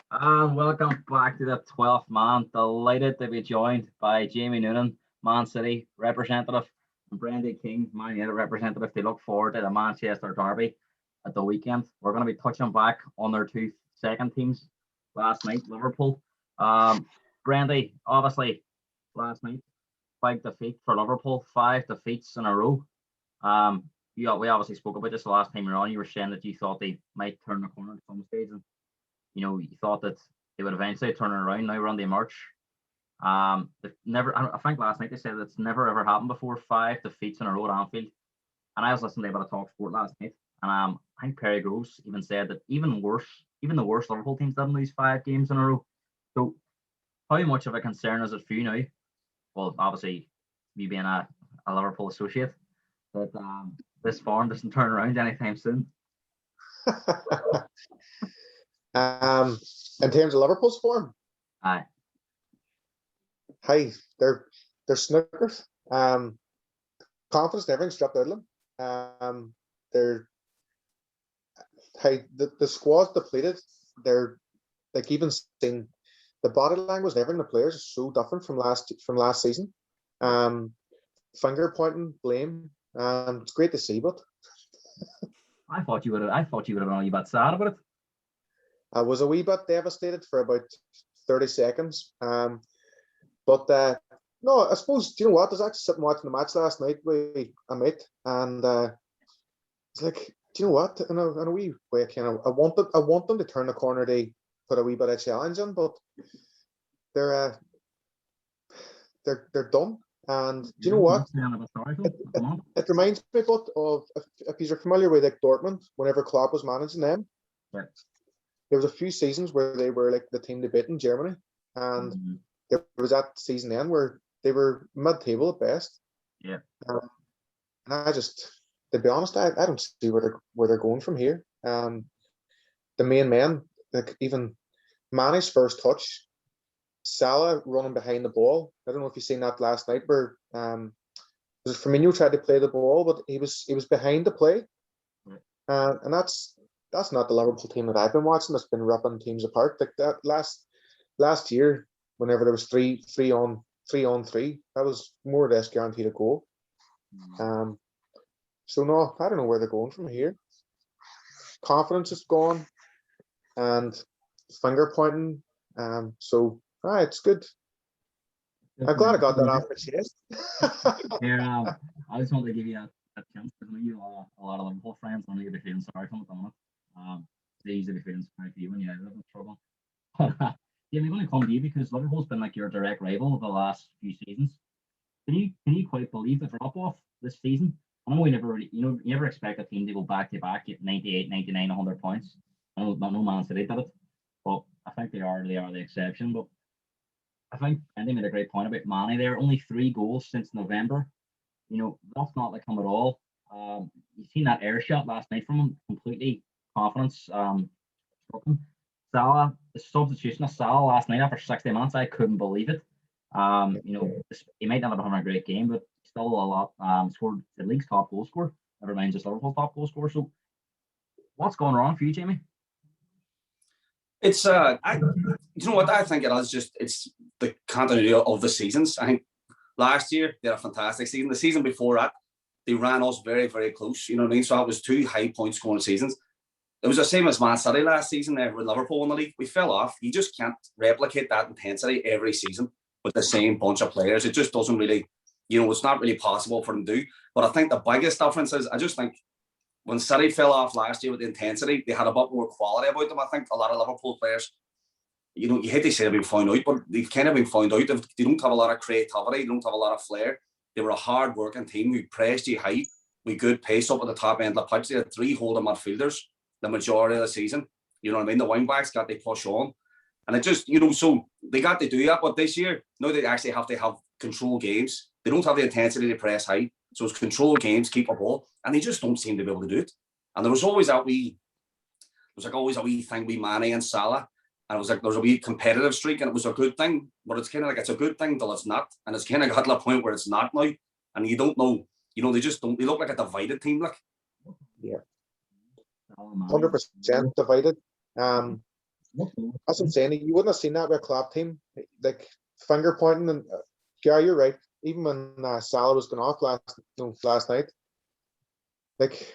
And welcome back to the 12th man. Delighted to be joined by Jamie Noonan, Man City representative, and Brendy King, Man United representative. They look forward to the Manchester Derby at the weekend. We're going to be touching back on their two second teams last night, Liverpool. Brendy, obviously, last night, big defeat for Liverpool, 5 defeats in a row. We obviously spoke about this the last time you were on. You were saying that you thought they might turn the corner at some stage, and you thought that they would eventually turn it around. Now we're on the march. They've never. I think last night they said it's never ever happened before. 5 defeats in a row at Anfield. And I was listening to a bit of Talk Sport last night, and I think Perry Groves even said that even worse, even the worst Liverpool teams didn't lose 5 games in a row. So how much of a concern is it for you now? Well, obviously, me being a Liverpool associate, that this form doesn't turn around anytime soon. In terms of Liverpool's form, Aye. Hi, they're snookers. Confidence and everything's dropped out of them. They're the squad's depleted. They're like, even seeing the body language and everything, the players are so different from last season. Finger pointing, blame. It's great to see, but I thought you would have been a wee bit sad about it. I was a wee bit devastated for about 30 seconds. But no, I suppose, do you know what? I was actually sitting watching the match last night with a mate, and it's like, do you know what? In a wee way, I want them to turn the corner, to put a wee bit of challenge in, but they're done. And do you know what? It reminds me of if you're familiar with like Dortmund, whenever Klopp was managing them. Yeah. There was a few seasons where they were like the team to beat in Germany, and there was that season then where they were mid-table at best. Yeah. And I just, to be honest, I don't see where they're going from here. The main men, like even Mane's first touch, Salah running behind the ball. I don't know if you've seen that last night where Firmino tried to play the ball, but he was behind the play. And that's not the Liverpool team that I've been watching that's been ripping teams apart. Like that last year, whenever there was three on three, that was more or less guaranteed a goal. So no, I don't know where they're going from here. Confidence is gone, and finger pointing. So it's good. I'm glad I got that off my chest. Here, I just wanted to give you a chance because I know you have a lot of Liverpool friends. I know you'll be feeling sorry for them at the moment. They usually be feeling sorry for you when you're out of trouble. Yeah, I'm going to come to you because Liverpool's been like your direct rival of the last few seasons. Can you quite believe the drop off this season? I know we never really, you never expect a team to go back to back at 98, 99, 100 points. I know Man City did it, but I think they are the exception. But I think Andy made a great point about Mane there. Only 3 goals since November. That's not like him at all. You've seen that air shot last night from him, completely confidence struck him. Salah, the substitution of Salah last night after 60 minutes, I couldn't believe it. He might not have been a great game, but still a lot. Scored the league's top goal scorer. Never mind just Liverpool's top goal scorer. So, what's going wrong for you, Jamie? It's you know what I think it is. It's the continuity of the seasons. I think last year they had a fantastic season. The season before that, they ran us very, very close. You know what I mean? So it was 2 high point scoring seasons. It was the same as Man City last season there with Liverpool in the league. We fell off. You just can't replicate that intensity every season with the same bunch of players. It just doesn't really, it's not really possible for them to do. But I think the biggest difference is I just think when City fell off last year with the intensity, they had a bit more quality about them. I think a lot of Liverpool players, you hate to say they've been found out, but they've kind of been found out. They don't have a lot of creativity. They don't have a lot of flair. They were a hard-working team who pressed you high with good pace up at the top end of the pitch. They had 3 holding midfielders the majority of the season. You know what I mean? The wing backs got to push on. And it just, so they got to do that. But this year, now they actually have to have control games. They don't have the intensity to press high. So it's control games, keep a ball. And they just don't seem to be able to do it. And there was always a wee thing with Mane and Salah. And it was like there was a wee competitive streak, and it was a good thing. But it's kind of like it's a good thing till it's not. And it's kind of got to the point where it's not now. And you don't know, they just don't. They look like a divided team, like. Yeah. 100% divided. That's what I'm saying. You wouldn't have seen that with a Klopp team, like finger pointing. And Gary, you're right. Even when Salah was going off last night, like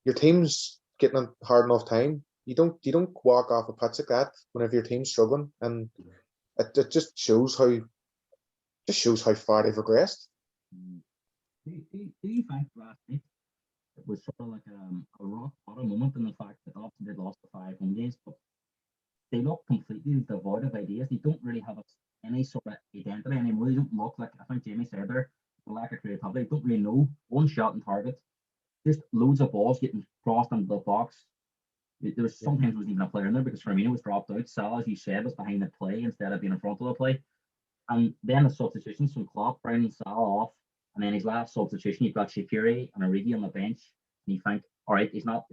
your team's getting a hard enough time. You don't walk off a pitch like that whenever your team's struggling, and it just shows how far they've regressed. Do you think last night it was sort of like a rock bottom moment in the fact that obviously they lost the 5 home games, but they look completely devoid of ideas. They don't really have any sort of identity anymore. They don't look like, I think Jamie said there, the lack of creativity. They don't really know one shot on target, just loads of balls getting crossed into the box. There was sometimes wasn't even a player in there because Firmino was dropped out. Salah, as you said, was behind the play instead of being in front of the play. And then the substitutions from Klopp, rounding Salah off, and then his last substitution, you've got Shaqiri and Origi on the bench, and you think, all right, they're not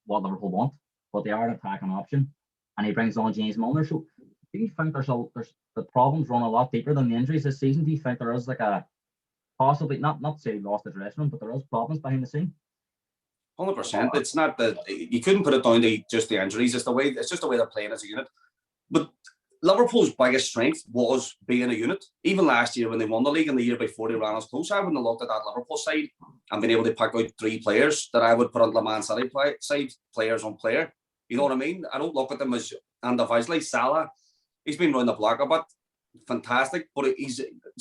what Liverpool want, but they are an attacking option, and he brings on James Milner. So, do you think there's the problems run a lot deeper than the injuries this season? Do you think there is like a possibly not to say he lost the dressing room, but there is problems behind the scene? 100%. It's not that you couldn't put it down to just the injuries. It's just the way they're playing as a unit. But Liverpool's biggest strength was being a unit. Even last year when they won the league and the year before they ran us close, I wouldn't have looked at that Liverpool side and been able to pick out 3 players that I would put on the Man City side, players on player. You know what I mean? I don't look at them as individually. Salah, he's been round the block a bit, fantastic, but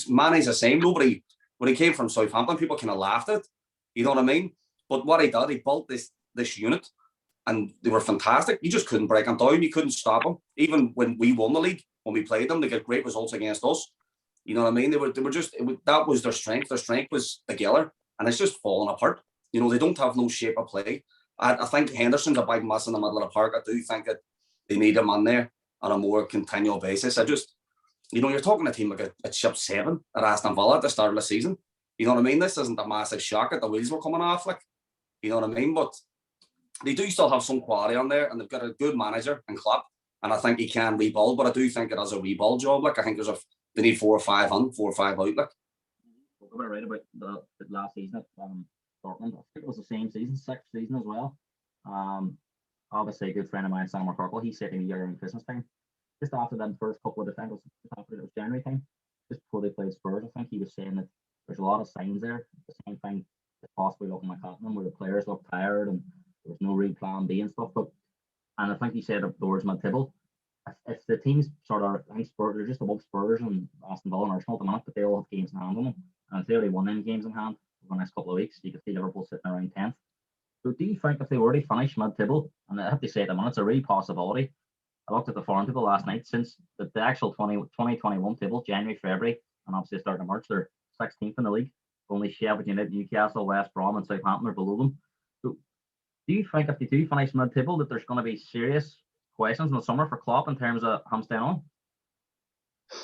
Mane's the same. Nobody, when he came from Southampton, people kind of laughed at it. You know what I mean? But what he did, he built this unit, and they were fantastic. You just couldn't break them down. You couldn't stop them. Even when we won the league, when we played them, they get great results against us. You know what I mean? They were just that was their strength. Their strength was together, and it's just falling apart. You know, they don't have no shape of play. I think Henderson's a big mess in the middle of the park. I do think that they need him on there on a more continual basis. You're talking a team like a Ship 7 at Aston Villa at the start of the season. You know what I mean? This isn't a massive shock that the wheels were coming off, like, you know what I mean? But they do still have some quality on there, and they've got a good manager in Klopp, and I think he can rebuild. But I do think it is a rebuild job. Like, I think they need 4 or 5 on, 4 or 5 out. Like, we were right about the last season at Dortmund. I think it was the same season, 6th season as well. Obviously, a good friend of mine, Sam McCorkle, he said to me around Christmas time, just after them first couple of defenders, after it was January time, just before they played Spurs, I think he was saying that there's a lot of signs there. The same thing is possibly looking like happening, where the players look tired and there was no real plan B and stuff. And I think he said up towards mid-table, if the teams sort of, I think Spurs, they're just above Spurs and Aston Villa and Arsenal at the minute, but they all have games in hand on them. And if they already won them games in hand over the next couple of weeks, you could see Liverpool sitting around 10th. So do you think if they were to finish mid-table, and I have to say at the minute, it's a real possibility. I looked at the form table last night, since the actual 2021 table, January, February, and obviously starting in March, they're 16th in the league. Only Sheffield United, Newcastle, West Brom and Southampton are below them. So do you think if they do finish mid-table that there's going to be serious questions in the summer for Klopp in terms of him staying on?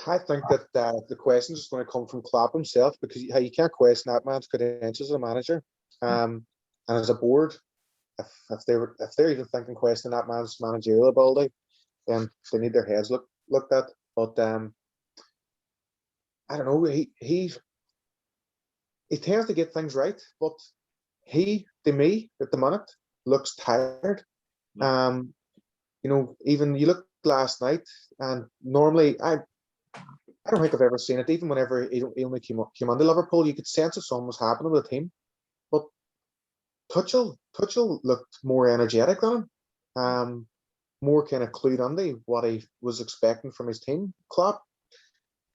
I think that the questions is going to come from Klopp himself, because you can't question that man's credentials as a manager. And as a board, if they're even thinking questioning that man's managerial ability, then they need their heads looked at. But I don't know. He tends to get things right, but to me at the minute looks tired. You know, even you look last night, and normally I don't think I've ever seen it. Even whenever he only came onto Liverpool, you could sense that something was happening with the team. But Tuchel looked more energetic than him, more kind of clued into what he was expecting from his team. Klopp,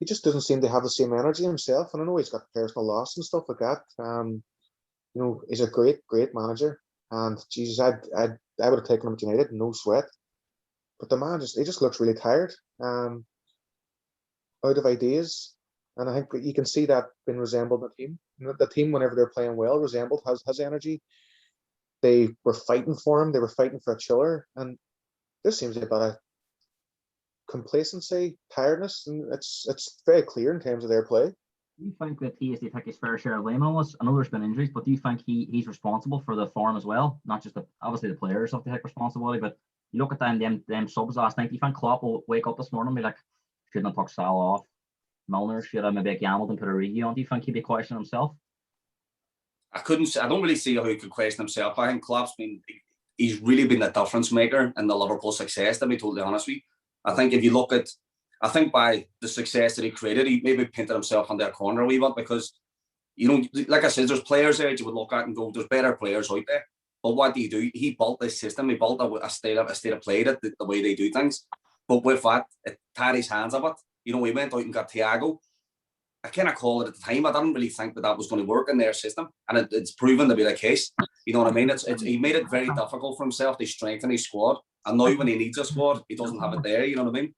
he just doesn't seem to have the same energy himself. And I know he's got personal loss and stuff like that. You know, he's a great manager. And Jesus, I would have taken him to United, no sweat. But the man he just looks really tired, out of ideas. And I think you can see that being resembled in the team. You know, the team, whenever they're playing well, resembled has energy. They were fighting for him. They were fighting for a chiller. And this seems about a complacency, tiredness, and it's very clear in terms of their play. Do you think that he has to take his fair share of blame on this? I know there's been injuries, but do you think he's responsible for the form as well? Not just obviously the players have to take responsibility, but you look at them subs last night. Do you think Klopp will wake up this morning and be like, shouldn't have took Salah off? Milner should have maybe gambled and put Origi on. Do you think he'd be questioning himself? I don't really see how he could question himself. I think Klopp's been, he's really been the difference maker in the Liverpool success, to be totally honest with you. I think if you look at, I think by the success that he created, he maybe painted himself into a corner a wee bit because, you know, like I said, there's players there that you would look at and go, there's better players out there. But what do? He built this system. He built a state of play that the way they do things. But with that, it tied his hands a bit. You know, he went out and got Thiago. I kind of called it at the time. I didn't really think that was going to work in their system, and it's proven to be the case. You know what I mean? He made it very difficult for himself to strengthen his squad. And now when he needs a squad, he doesn't have it there. You know what I mean?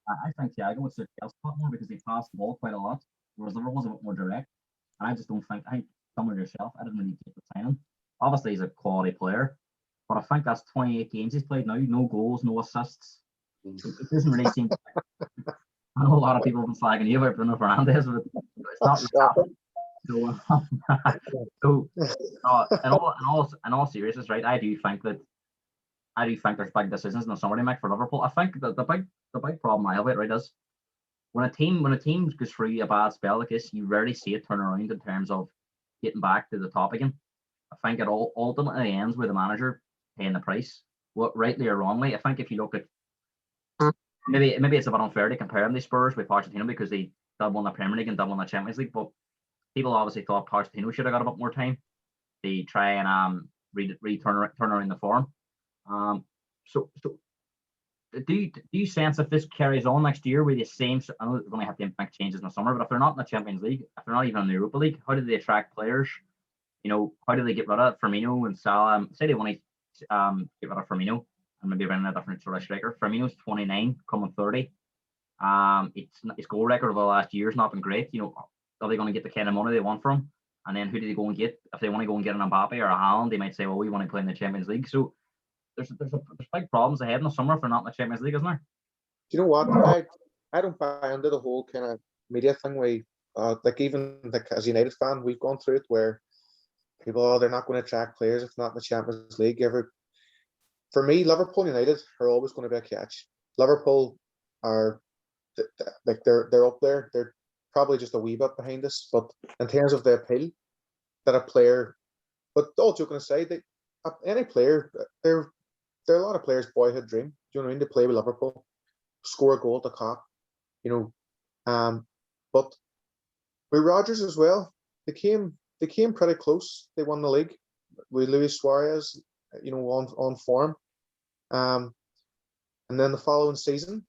I think Thiago would suit Chelsea a lot more because they pass the ball quite a lot, whereas Liverpool was a bit more direct. And I just don't think, I think similar to yourself, I didn't really get the signing. Obviously, he's a quality player, but I think that's 28 games he's played now, no goals, no assists. It doesn't really seem. I know a lot of people have been slagging you about Bruno Fernandes, but it's not really happening. So, in all seriousness, right? I do think there's big decisions in the summer to make for Liverpool. I think that the big problem I have with it, right, is when a team goes through a bad spell like this, you rarely see it turn around in terms of getting back to the top again. I think it all ultimately ends with the manager paying the price, what rightly or wrongly. I think if you look at maybe it's a bit unfair to compare them to Spurs with Pochettino because they won the Premier League and won the Champions League, but people obviously thought Pochettino should have got a bit more time to try and turn around the form. So do you sense if this carries on next year with the same? I know they're going to have to make changes in the summer, but if they're not in the Champions League, if they're not even in the Europa League, how do they attract players? You know, how do they get rid of Firmino and Salah? Say they want to get rid of Firmino and maybe bring in a different sort of striker. Firmino's 29, coming 30. His goal record over the last year has not been great. You know, are they going to get the kind of money they want from? And then who do they go and get? If they want to go and get an Mbappe or a Haaland, they might say, well, we want to play in the Champions League. So there's big problems ahead in the summer if they're not in the Champions League, isn't there? Do you know what? I don't buy into the whole kind of media thing where, like even like as a United fan, we've gone through it where people, they're not going to attract players if not in the Champions League. For me, Liverpool and United are always going to be a catch. Liverpool are like they're up there. They're probably just a wee bit behind us, but in terms of the appeal that a player, but all joking aside, any player, there are a lot of players' boyhood dream. Do you know what I mean? To play with Liverpool, score a goal at the Cop, you know. But with Rodgers as well, they came pretty close. They won the league with Luis Suarez, you know, on form. And then the following season,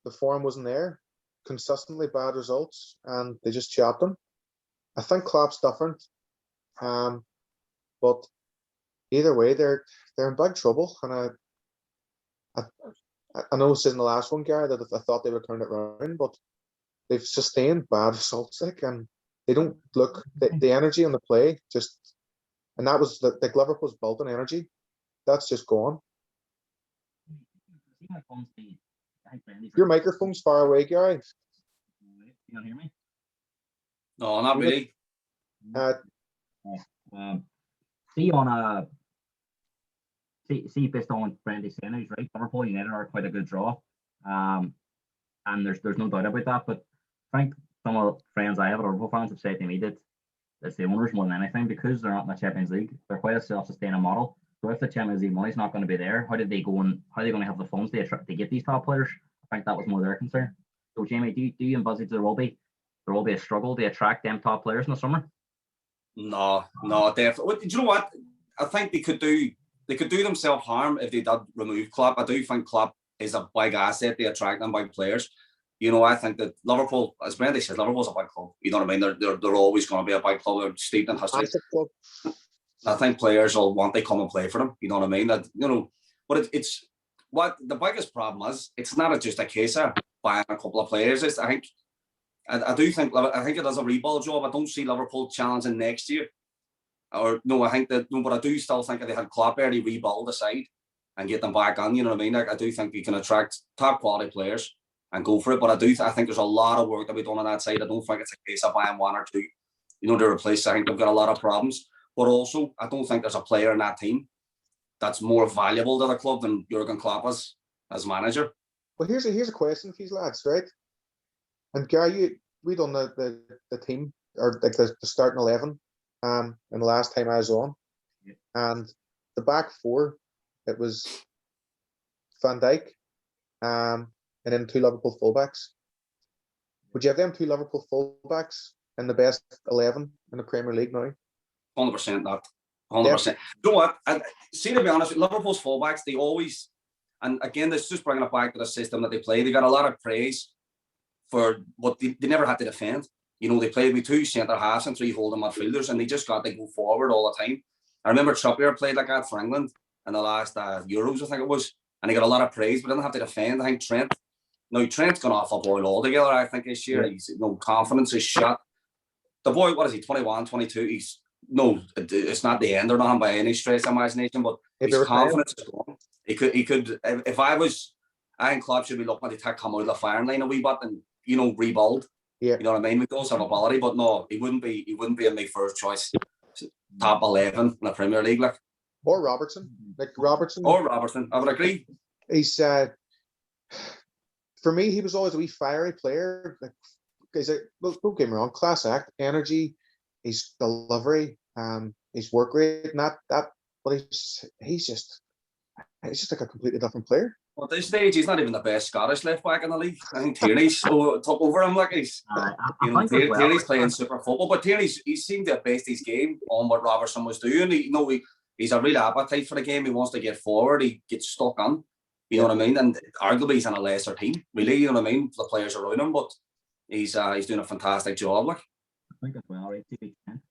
the form wasn't there. Consistently bad results, and they just chopped them. I think Klopp's different. But either way, they're in big trouble. And I know this isn't the last one, Gary, that I thought they would turn it around, but they've sustained bad results, like, and they don't look the energy on the play just, and that was the Liverpool's built on energy. That's just gone. Your microphone's far away, Gary. You don't hear me? No, not really. See based on what Brendy saying, he's right. Liverpool United are quite a good draw, and there's no doubt about that. But I think some of the friends I have, Liverpool fans, have said to me that it's the owners more than anything because they're not in the Champions League. They're quite a self-sustaining model. So if the Champions League money's not going to be there, how are they going to have the funds to get these top players? I think that was more their concern. So Jamie, do you envisage there will be a struggle to attract them top players in the summer? No, definitely. Do you know what? I think they could do themselves harm if they did remove Klopp. I do think Klopp is a big asset to attract them big players. You know, I think that Liverpool, as Brendy says, Liverpool's a big club. You know what I mean? They're always going to be a big club. They're steeped in history. I think players will want to come and play for them. You know what I mean? That, you know, but it's what the biggest problem is. It's not just a case of buying a couple of players. I do think it is a rebuild job. I don't see Liverpool challenging next year. Or no, but I do still think if they had Klopp there, they rebuild the side and get them back on. You know what I mean? Like, I do think we can attract top quality players and go for it. But I think there's a lot of work to be done on that side. I don't think it's a case of buying one or two, you know, to replace. I think they've got a lot of problems. But also, I don't think there's a player in that team that's more valuable to the club than Jurgen Klopp as manager. Well, here's a question for these lads, right? And Gary, we done the team or like the starting 11, and the last time I was on, and the back four it was Van Dijk, and then 2 Liverpool fullbacks. Would you have them 2 Liverpool fullbacks in the best 11 in the Premier League now? 100% that. 100%. You know what? See, to be honest, Liverpool's fullbacks, they always, and again, this is just bringing it back to the system that they play. They got a lot of praise for what they never had to defend. You know, they played with 2 centre halves and 3 holding midfielders, and they just got to go forward all the time. I remember Trippier played like that for England in the last Euros, I think it was, and he got a lot of praise, but didn't have to defend. I think Trent's gone off a boil altogether, I think, this year. He's confidence is shot. The boy, what is he, 21, 22? It's not the end or nothing by any stretch of imagination, but his confidence is gone. He could, if I think Klopp should be looking at the come out of the firing line a wee bit and, rebuild. Yeah. You know what I mean? We does have ability, but no, he wouldn't be in my first choice. Top 11 in the Premier League, like. Or Robertson. I would agree. He's for me, he was always a wee fiery player. Like, don't get me wrong, class act, energy, his delivery, his work rate, not that, but he's just like a completely different player. Well, at this stage, he's not even the best Scottish left back in the league. I think Tierney's top over him. Like Tierney's playing super football, but he seemed to have based his game on what Robertson was doing. He's a real appetite for the game. He wants to get forward. He gets stuck on. You know what I mean? And arguably he's on a lesser team, really. You know what I mean? The players around him, but he's doing a fantastic job. Like. I think as well, right? I'm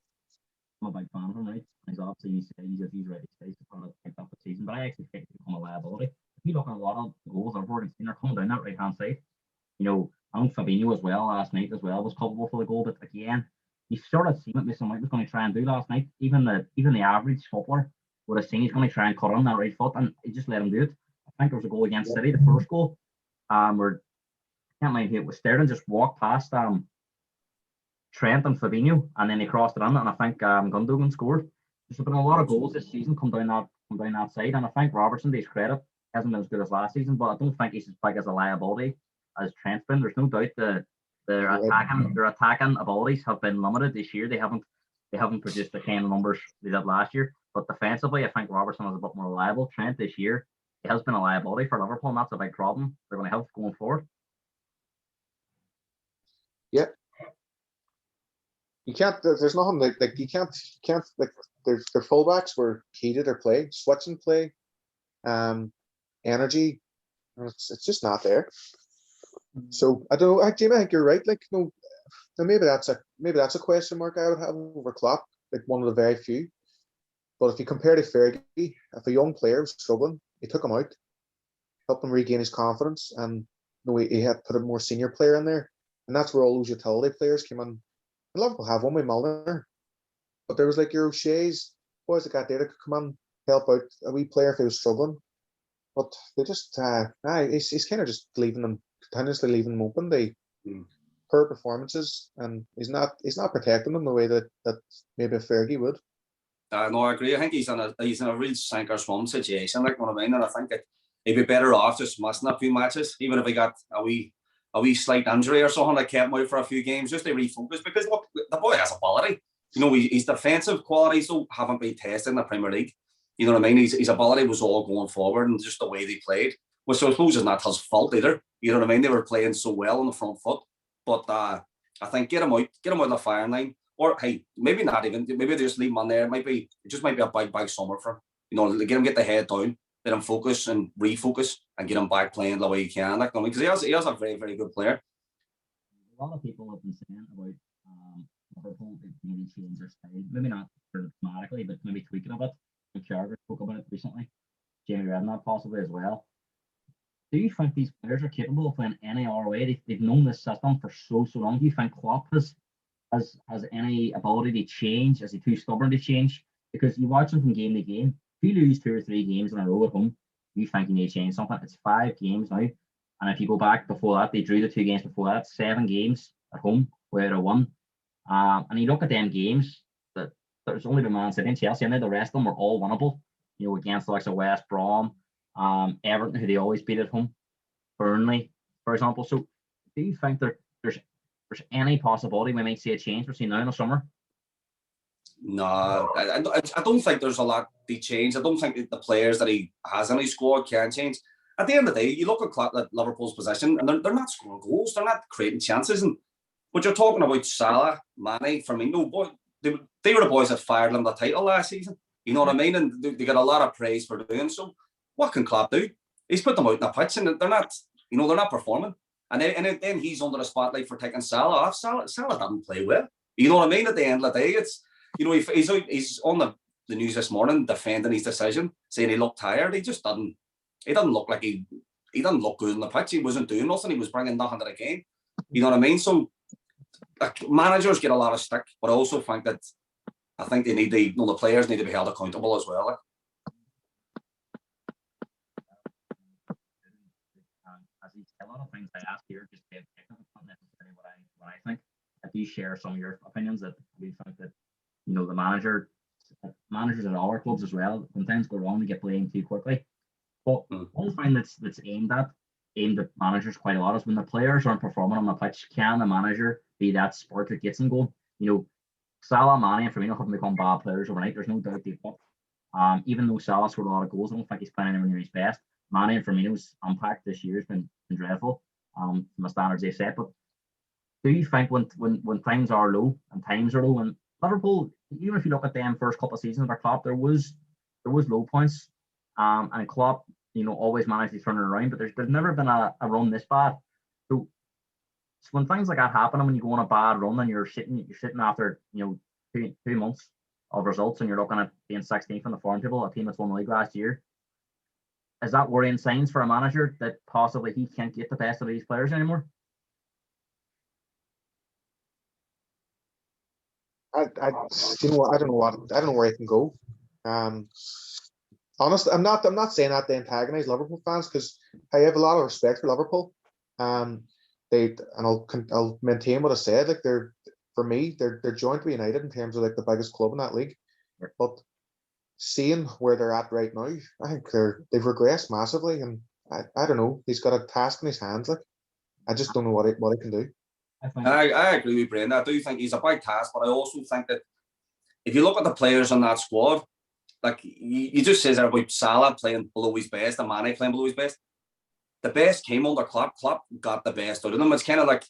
a big fan of him, right? He's obviously he's ready to stay to pick up the season, but I actually think he's become a liability. If you look at a lot of goals I've already seen, they're coming down that right hand side. I know Fabinho as well last night as well was culpable for the goal, but again, you sort of seen what Mason Mount was going to try and do last night. Even the average footballer would have seen he's going to try and cut on that right foot, and he just let him do it. I think there was a goal against City, the first goal, where I can't mind who it was. Sterling just walked past Trent and Fabinho, and then he crossed it on, and I think Gundogan scored. There's been a lot of goals this season come down that side, and I think Robertson, to his credit, hasn't been as good as last season, but I don't think he's as big as a liability as Trent's been. There's no doubt that their attacking abilities have been limited this year. They haven't produced the kind of numbers they did last year. But defensively, I think Robertson is a bit more reliable. Trent this year, he has been a liability for Liverpool, and that's a big problem they're going to have going forward. Yeah. You can't. There's nothing like you can't like their fullbacks were key to their play, switching play, energy. It's just not there. So I don't know. Jamie, I think you're right. Like maybe that's a question mark I would have over Klopp, like one of the very few. But if you compare to Fergie, if a young player was struggling, he took him out, helped him regain his confidence, and he had put a more senior player in there, and that's where all those utility players came in. And Liverpool have one with Milner, but there was like your O'Shea's, boys that got there that could come in, help out a wee player if he was struggling. But they just, he's kind of just continuously leaving them open. They poor performances, and he's not protecting them the way that maybe a Fergie would. No, I agree. I think he's in a real sink or swim situation, like what I mean, and I think that he'd be better off just missing a few matches, even if he got a wee slight injury or something that kept him out for a few games, just to refocus. Because look, the boy has ability. His defensive qualities haven't been tested in the Premier League. You know what I mean? His ability was all going forward, and just the way they played, which I suppose is not his fault either. You know what I mean? They were playing so well on the front foot, but I think get him out of the firing line. Or hey, maybe not even. Maybe they just leave him on there. It just might be a big summer for him. Get the head down, let him focus and refocus, and get him back playing the way he can. Like because he has a very, very good player. A lot of people have been saying about Liverpool maybe change their style. Maybe not dramatically, but maybe tweaking a bit. Jurgen spoke about it recently. Jamie Redknapp possibly as well. Do you think these players are capable of playing any other way? They've known this system for so long. Do you think Klopp has any ability to change? Is he too stubborn to change? Because you watch him from game to game. If you lose 2 or 3 games in a row at home, you think you need to change something. It's 5 games now. And if you go back before that, they drew the 2 games before that, 7 games at home where they won. And you look at them games, that there's only been Man City and Chelsea, and then the rest of them were all winnable. Against the likes of West Brom, Everton, who they always beat at home, Burnley, for example. So do you think there's any possibility we might see a change between now and the summer? No, I don't think there's a lot they change. I don't think that the players that he has in his squad can change. At the end of the day, you look at Liverpool's position, and they're not scoring goals. They're not creating chances. And but you're talking about Salah, Mane, Firmino, boy, they were the boys that fired them the title last season. You know what I mean? And they got a lot of praise for doing so. What can Klopp do? He's put them out in the pitch, and they're not performing. And then he's under the spotlight for taking Salah off. Salah doesn't play well. You know what I mean? At the end of the day, it's he's on the news this morning defending his decision, saying he looked tired. He just doesn't. He doesn't look like he doesn't look good on the pitch. He wasn't doing nothing. He was bringing nothing to the game. You know what I mean? So managers get a lot of stick, but I also think that the players need to be held accountable as well. A lot of things I ask here just not necessarily what I think. I do share some of your opinions that we think that the managers at all our clubs as well, when things go wrong, they get blamed too quickly. But one thing that's aimed at managers quite a lot is when the players aren't performing on the pitch, can the manager be that spark that gets them going? Salah, Mane, and Firmino haven't become bad players overnight. There's no doubt they've got. Even though Salah scored a lot of goals, I don't think he's playing anywhere near his best. Mane and Firmino's impact this year has been dreadful from the standards they set. But do you think when things are low and times are low, and Liverpool, even if you look at them first couple of seasons under Klopp, there was low points, and Klopp, always managed to turn it around. But there's never been a run this bad. So when things like that happen, and when you go on a bad run and you're sitting after 2 months of results, and you're looking at being 16th on the form table, a team that's won the league last year, is that worrying signs for a manager that possibly he can't get the best of these players anymore? I don't know where I can go. Honestly, I'm not saying that to antagonize Liverpool fans, because I have a lot of respect for Liverpool. I'll maintain what I said. Like they're jointly united in terms of like the biggest club in that league. But seeing where they're at right now, I think they've regressed massively, and I don't know. He's got a task in his hands. Like I just don't know what he can do. I agree with Brendan. I do think he's a big task, but I also think that if you look at the players on that squad, like you just says there about Salah playing below his best and Mane playing below his best. The best came under Klopp. Klopp got the best out of them. It's kind of like,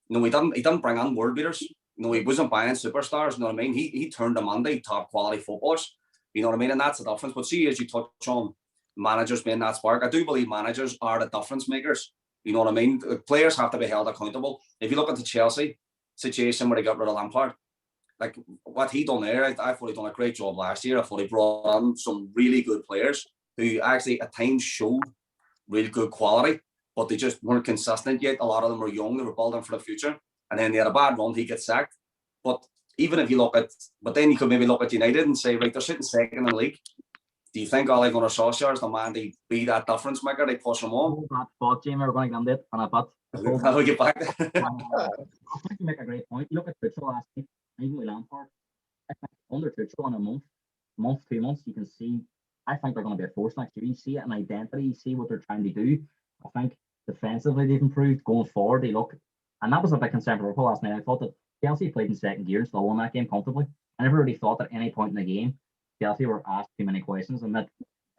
he didn't bring on world beaters. He wasn't buying superstars. You know what I mean? He turned them on to top quality footballers. You know what I mean? And that's the difference. But see, as you touch on managers being that spark, I do believe managers are the difference makers. You know what I mean? The players have to be held accountable. If you look at the Chelsea situation where they got rid of Lampard, like what he done there, I thought he done a great job last year. I thought he brought on some really good players who actually at times showed really good quality, but they just weren't consistent yet. A lot of them were young, they were building for the future. And then they had a bad run, he gets sacked. But even if you then you could maybe look at United and say, right, they're sitting second in the league. Do you think Ole Gunnar Solskjaer is the man to be that difference maker? They push him on. Jamie, we're going to get on a butt. I'll get back. I think you make a great point. You look at Tuchel last week, even with Lampard. I think under Tuchel in a month, 2 months, you can see. I think they're going to be a force next year. You see it in identity. You see what they're trying to do. I think defensively they've improved. Going forward, they look, and that was a big concern for Liverpool last night. I thought that Chelsea played in second gear and still won that game comfortably. I never really thought that at any point in the game Chelsea were asked too many questions, and that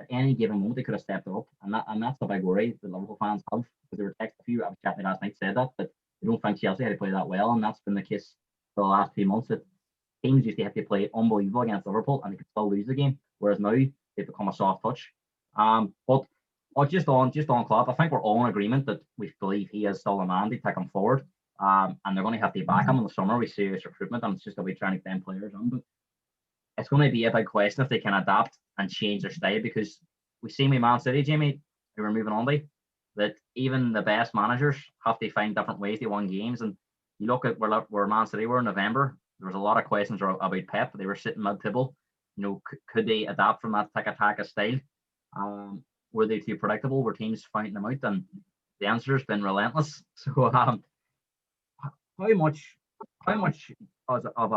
at any given moment they could have stepped up. And that's the big worry that Liverpool fans have, because they were texting a few. I was chatting last night, said that they don't think Chelsea had to play that well, and that's been the case for the last 2 months. That teams used to have to play unbelievable against Liverpool and they could still lose the game, whereas now they've become a soft touch. But just on Klopp, I think we're all in agreement that we believe he is still the man to take him forward. And they're going to have to back him in the summer with serious recruitment, and it's just that we're trying to get them players on. But it's going to be a big question if they can adapt and change their style, because we've seen with Man City, Jamie, who we're moving on to, that even the best managers have to find different ways to win games. And you look at where Man City were in November, there was a lot of questions about Pep. They were sitting mid-table. Could they adapt from that tiki-taka style? Were they too predictable? Were teams finding them out? And the answer has been relentless. So how much of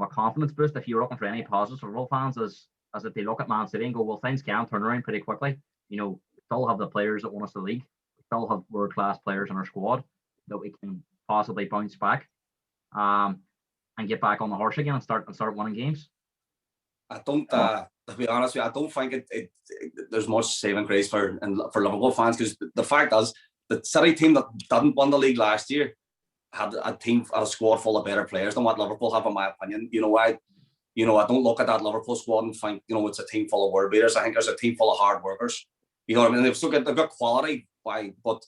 a confidence boost, if you're looking for any positives for Liverpool fans, as if they look at Man City and go, well, things can turn around pretty quickly. We still have the players that won us the league. We still have world-class players in our squad that we can possibly bounce back and get back on the horse again and start winning games. I don't to be honest with you, I don't think there's much saving grace for Liverpool fans, because the fact is the City team that didn't win the league last year had a squad full of better players than what Liverpool have, in my opinion. I don't look at that Liverpool squad and think, it's a team full of word beaters. I think there's a team full of hard workers. You know what I mean? They've got quality, but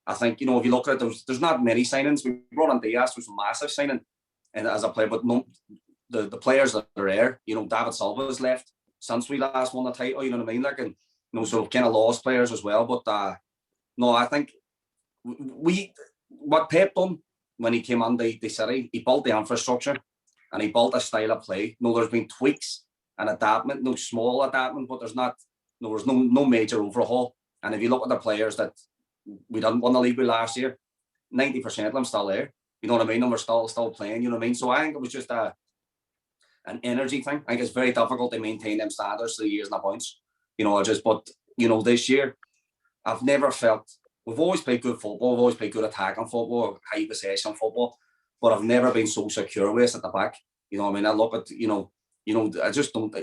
I think, if you look at it, there's not many signings. We brought in Diaz, was a massive signing, and as a player, but no, the players that are there, David Silva has left since we last won the title, you know what I mean? Like, and so we've kind of lost players as well. But no, I think what Pep done when he came on the City, he built the infrastructure and he built a style of play. There's been tweaks and adaptment, no small adaptment, but there's no major overhaul. And if you look at the players that we didn't win the league with last year, 90% of them still there. You know what I mean? And we're still playing, you know what I mean? So I think it was just an energy thing. I think it's very difficult to maintain them standards 3 years in a bunch. But this year, I've never felt, we've always played good football, we've always played good attacking football, high possession football, but I've never been so secure with us at the back. You know what I mean? I look at, I just don't,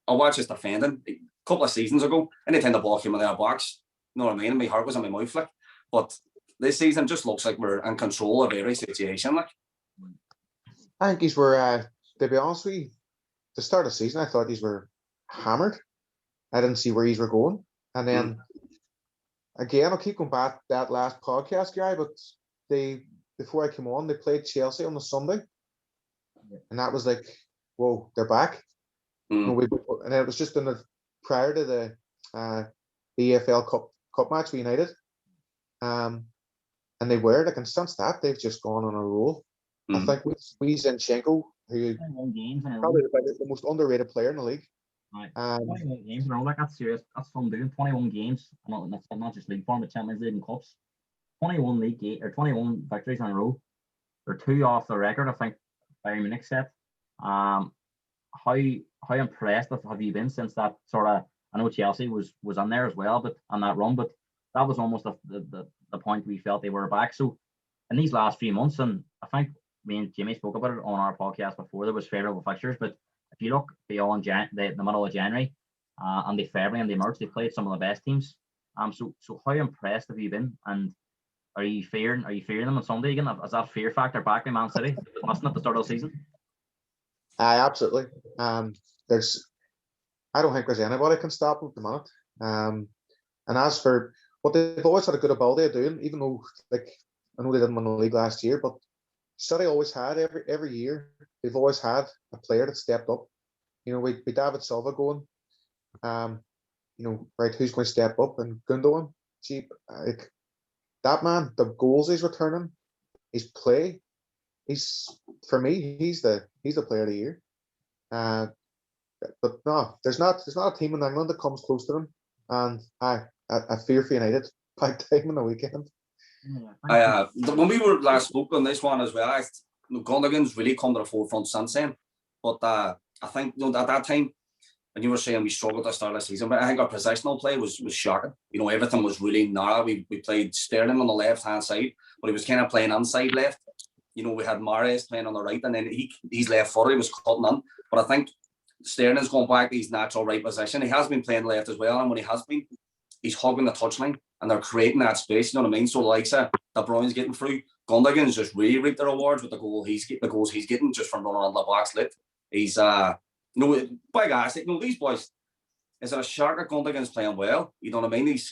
I watch us defending. A couple of seasons ago, anytime the ball came in their box, you know what I mean? And my heart was in my mouth, like. But this season just looks like we're in control of every situation, like. I think these were, to be honest with you, the start of the season, I thought these were hammered. I didn't see where these were going. And then, again, I'll keep going back to that last podcast, guy, but before I came on, they played Chelsea on the Sunday. And that was like, whoa, they're back. And it was just prior to the EFL Cup match with United. And they were, like, and since that, they've just gone on a roll. I think we Zinchenko, who probably the most underrated player in the league. 21 games in a row, like, that's serious. That's fun doing. 21 games, not just league form, but Champions League and cups. 21 victories in a row. They're 2 off the record, I think, Bayern Munich set. How impressed have you been since that sort of? I know Chelsea was on there as well, but on that run, but that was almost the point we felt they were back. So in these last few months, and I think me and Jimmy spoke about it on our podcast before, there was favourable fixtures, but if you look beyond the middle of January and the February and the March, they played some of the best teams. So how impressed have you been? And are you fearing them on Sunday again? Is that fear factor back in Man City? Wasn't at the start of the season? Absolutely. I don't think there's anybody can stop them at the minute. And as for what they've always had a good ability of doing, even though, like, I know they didn't win the league last year, but City always had every year. They've always had a player that stepped up. With David Silva going, right, who's going to step up? And Gundogan, like, that man, the goals he's returning, his play, for me, he's the player of the year. But no, there's not a team in England that comes close to them. And I fear for United big time on the weekend. When we were last spoke on this one as well, Gundogan's really come to the forefront since then. But I think at that time, and you were saying we struggled to start the season, but I think our positional play was shocking. Everything was really narrow. We played Sterling on the left hand side, but he was kind of playing inside left. We had Mahrez playing on the right, and then he's left footed. He was cutting in. But I think Sterling's going back to his natural right position. He has been playing left as well, and when he has been, he's hugging the touchline, and they're creating that space. You know what I mean? So, like, De Bruyne's getting through. Gundogan's just really reaped the rewards with the goals he's getting just from running on the box lit. He's big ass. These boys. Is it a shock that Gundogan's playing well? You know what I mean? He's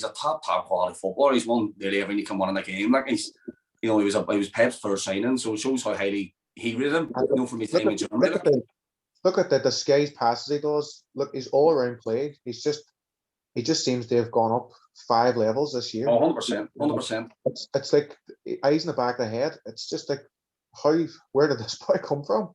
a top quality footballer. He's won nearly everything he can win in the game. Like, he was Pep's first signing, so it shows how highly he rated him. From his time in Germany. Look at the disguised passes he does. Look, his all around play. He just seems to have gone up 5 levels this year. 100%. It's like eyes in the back of the head. It's just like, where did this boy come from?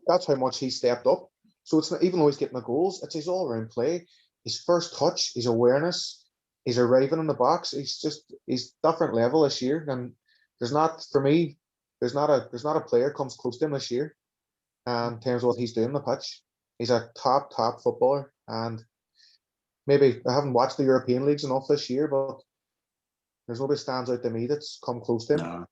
That's how much he stepped up. So it's not, even though he's getting the goals, it's his all around play, his first touch, his awareness, his arriving in the box. He's different level this year, and there's not a player comes close to him this year. In terms of what he's doing on the pitch, he's a top footballer, and maybe I haven't watched the European leagues enough this year, but there's nobody stands out to me that's come close to him.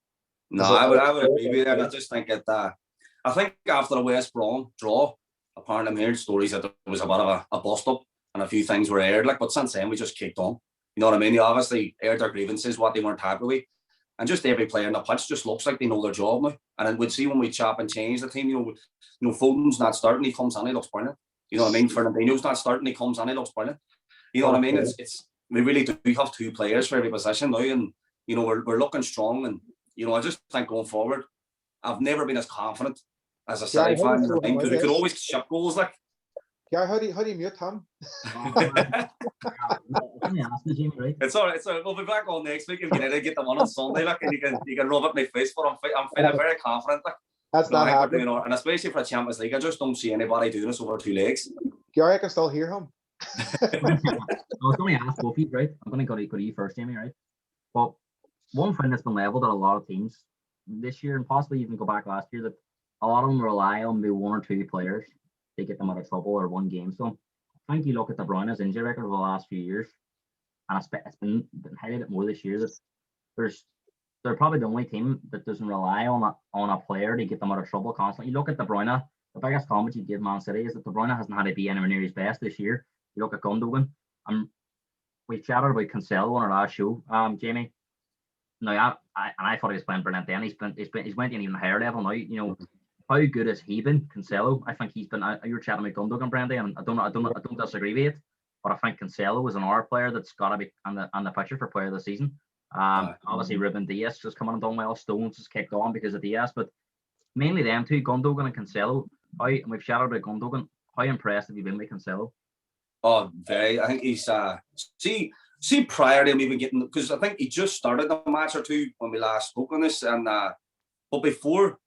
No, I would agree with you. I just think I think after the West Brom draw, apparently I'm hearing stories that there was a bit of a bust up and a few things were aired, like, but since then we just kicked on. You know what I mean? They obviously aired their grievances, what they weren't happy with. And just every player in the pitch just looks like they know their job now. And then we'd see when we chop and change the team, you know, Foden's not starting, he comes on, he looks brilliant. You know what I mean? Fernandinho's not starting, he comes on, he looks brilliant. You know what I mean? It's we really do have two players for every position now, and you know we're looking strong. And you know, I just think going forward, I've never been as confident as a City fan, because we could always ship goals like. Yeah, how do you mute him? It's all right. So we'll be back on next week if you get the one on Sunday, like, and you can rub it in my face. But I'm feeling very confident, like. That's not happening. You know, and especially for a Champions League, I just don't see anybody doing this over two legs. Gary, I can still hear him. I was going to ask both of you, right? I'm going to go to you first, Jamie, right? But one thing that's been levelled at a lot of teams this year, and possibly even go back last year, that a lot of them rely on maybe one or two players to get them out of trouble or one game. So I think you look at De Bruyne's injury record over the last few years, and it's been highlighted more this year, that they're probably the only team that doesn't rely on a player to get them out of trouble constantly. You look at De Bruyne, the biggest comment you give Man City is that De Bruyne hasn't had to be anywhere near his best this year. You look at Gundogan. We chatted about Cancelo on our last show, Jamie. Now, I thought he was playing brilliant then. He's went to an even higher level now. You know, how good has he been, Cancelo? I think he's been. You were chatting about Gundogan, Brendy, and I don't disagree with it. But I think Cancelo is an hour player that's got to be on the picture for player of the season. Obviously, Ruben Dias has come on and done well. Stones has kicked on because of Dias, but mainly them two, Gundogan and Cancelo. And we've chatted about Gundogan. How impressed have you been with Cancelo? Oh, very. I think he's see prior to him even getting, because I think he just started a match or two when we last spoke on this, and but before,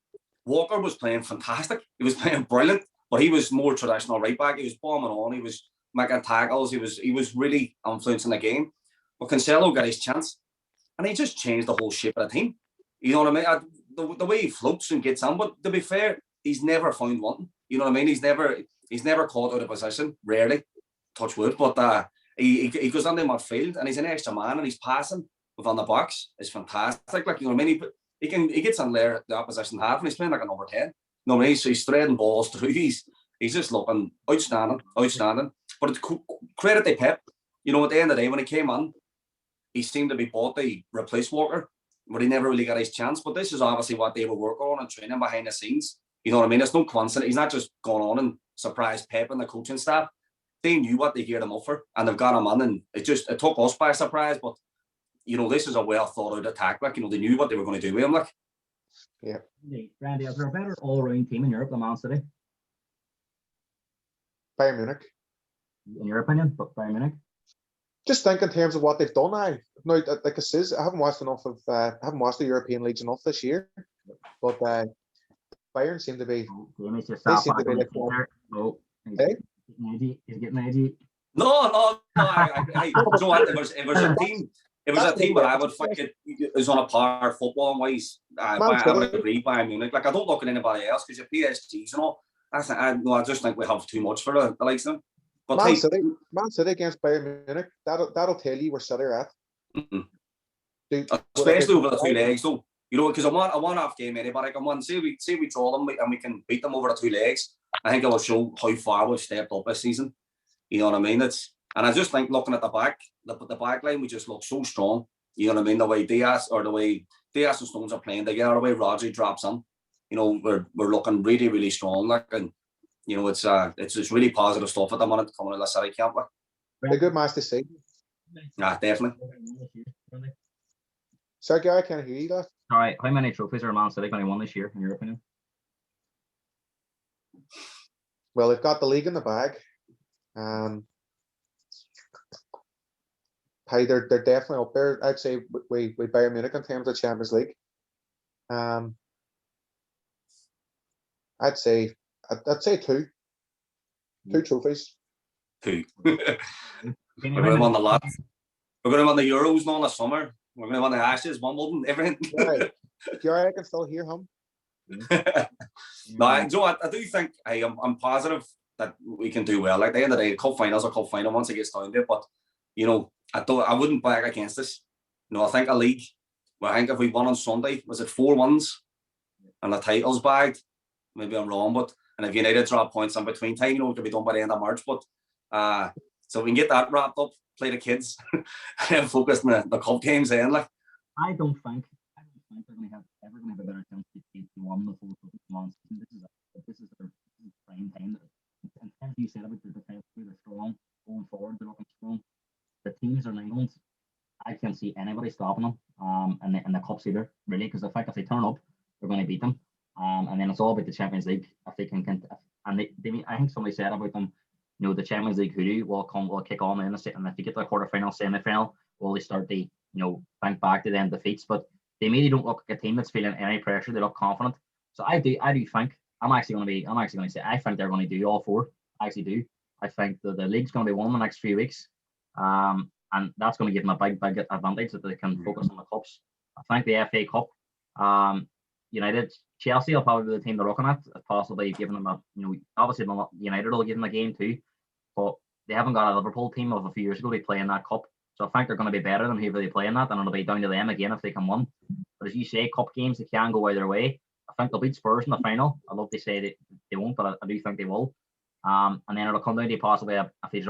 Walker was playing fantastic. He was playing brilliant, but he was more traditional right back. He was bombing on. He was making tackles. He was really influencing the game. But Cancelo got his chance, and he just changed the whole shape of the team. You know what I mean? The way he floats and gets on. But to be fair, he's never found one. You know what I mean? He's never caught out of position. Rarely, touch wood. But he goes on the midfield and he's an extra man and he's passing within the box. It's fantastic. Like, you know what I mean? He gets on there the opposition half and he's playing like a number 10. You know what I mean? So he's threading balls through. He's just looking outstanding. But it's credit to Pep. You know, at the end of the day, when he came on, he seemed to be bought to replace Walker, but he never really got his chance. But this is obviously what they were working on and training behind the scenes. You know what I mean? It's no coincidence. He's not just gone on and surprised Pep and the coaching staff. They knew what they geared him up for, and they've got him on, and it took us by surprise. But you know, this is a well thought out attack. Like, you know, they knew what they were going to do with him. Like, yeah. Randy, is there a better all-round team in Europe than Man City? Bayern Munich. In your opinion, but Bayern Munich. Just think in terms of what they've done. Like I says, I haven't watched the European leagues enough this year, but Bayern seem to be. They seem to be like. He's getting edgy. No. You know what? It was a team. It was a team, but I would think it is on a par football wise. I would agree, Bayern Munich. Like, I don't look at anybody else because your PSGs and all. I just think we have too much for the likes of them. But Man City against Bayern Munich. That'll tell you where City are at. Especially over the 2 legs, though. You know, because a one-off game, anybody can win. Say we draw them and we can beat them over the 2 legs. I think it will show how far we've stepped up this season. You know what I mean? And I just think looking at the back line, we just look so strong. You know what I mean? The way Diaz and Stones are playing together, the way Rodri drops in. You know, we're looking really, really strong. Like, and you know, it's just really positive stuff at the moment coming out of the City camp. Like, a good match to see. Yeah, definitely. Sorry, Gary, I can't hear you. That. All right, how many trophies are Man City going to win this year, in your opinion? Well, they've got the league in the bag. They're definitely up there. I'd say we Bayern Munich in terms of Champions League. I'd say 2 trophies. 2. We're going to win the lot. We're going to win the Euros now in the summer. We're going to win the Ashes, Wimbledon, everything. Right. Gary, I can still hear him. No, you know what? I do think I'm positive that we can do well. Like, at the end of the day, cup finals are cup final once it gets down to it. But you know, I wouldn't back against this. You know, I think a league. Well, I think if we won on Sunday, was it 4 wins and the titles bagged? Maybe I'm wrong, but And if United drop points in between time, it can be done by the end of March. But so we can get that wrapped up, play the kids, and then focus on the cup games then. I don't think they're going to have a better chance to win the full months. This is their prime time. And as you said about the defense, they're strong going forward. They're looking strong. The teams are in England. I can't see anybody stopping them. And the cups either really, because the fact if they turn up, they're going to beat them. And then it's all about the Champions League. If they can, and I think somebody said about them, the Champions League hoodoo will kick on in and if you get to the quarterfinal, semi-final, will they start the think back to them defeats? But they immediately don't look like a team that's feeling any pressure. They look confident. So I do think I'm actually going to say I think they're going to do all four. I actually do. I think the league's going to be won in the next few weeks. And that's going to give them a big advantage that they can focus on the cups. I think the FA Cup, United, Chelsea will probably be the team they're looking at, possibly giving them obviously United will give them a game too, but they haven't got a Liverpool team of a few years ago to play in that cup. So I think they're going to be better than whoever they play in that, and it'll be down to them again if they can win. But as you say, cup games, they can go either way. I think they'll beat Spurs in the final. I love to say they won't, but I do think they will. And then it'll come down to possibly if they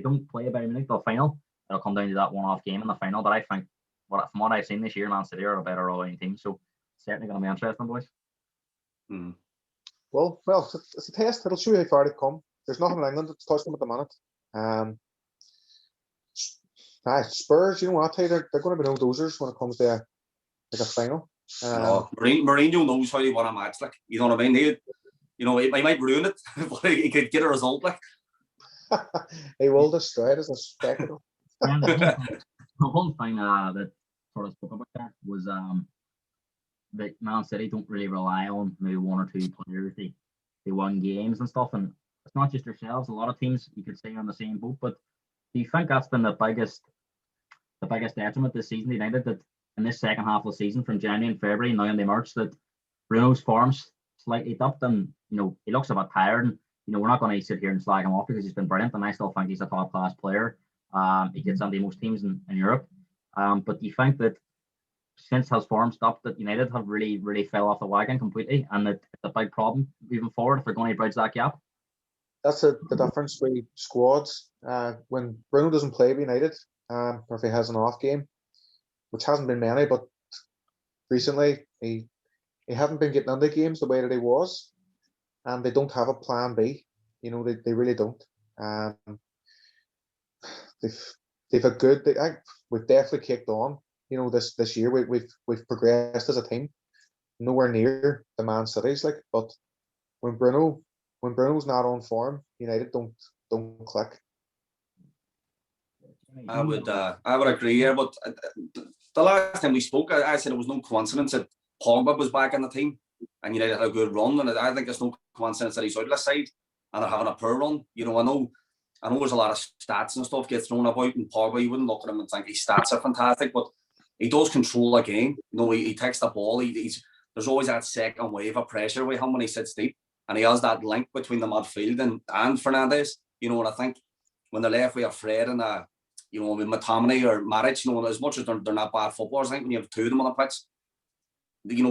don't play a Bayern Munich the final, it'll come down to that one-off game in the final. But I think from what I've seen this year, Man City are a better all-round team. So certainly going to be interesting, boys. Well, it's a test. It'll show you how far they've come. There's nothing in England that's touched them at the minute. Spurs, I'll tell you, they're going to be no dozers when it comes to a final. Mourinho knows how to win a match. You know what I mean? He might ruin it, but he could get a result. He will destroy it as a spectacle. The one thing that sort of spoke about that was that Man City don't really rely on maybe one or two players. They win games and stuff, and it's not just yourselves. A lot of teams you could say on the same boat. But do you think that's been the biggest detriment this season, United, that in this second half of the season, from January and February now into March, that Bruno's form's slightly dipped, and he looks a bit tired, and we're not going to sit here and slag him off because he's been brilliant, and I still think he's a top class player. He gets onto most teams in Europe. But do you think that since his form stopped, that United have really, really fell off the wagon completely, and that it's a big problem moving forward if they're going to bridge that gap? That's the difference with squads. When Bruno doesn't play with United, or if he has an off game, which hasn't been many, but recently he haven't been getting into games the way that he was, and they don't have a plan B. They really don't. They've a good. We've definitely kicked on. This year we've progressed as a team. Nowhere near the Man Cities, but when Bruno's not on form, United don't click. I would agree here, but the last time we spoke, I said it was no coincidence that Pogba was back in the team and United had a good run, and I think it's no coincidence that he's out of the side and they're having a poor run. I know there's a lot of stats and stuff get thrown about, and Pogba, you wouldn't look at him and think his stats are fantastic, but he does control a game. He takes the ball. There's always that second wave of pressure with him when he sits deep, and he has that link between the midfield and Fernandes. And I think when they're left with Fred and with McTominay or Maric, as much as they're not bad footballers, I think when you have two of them on the pitch,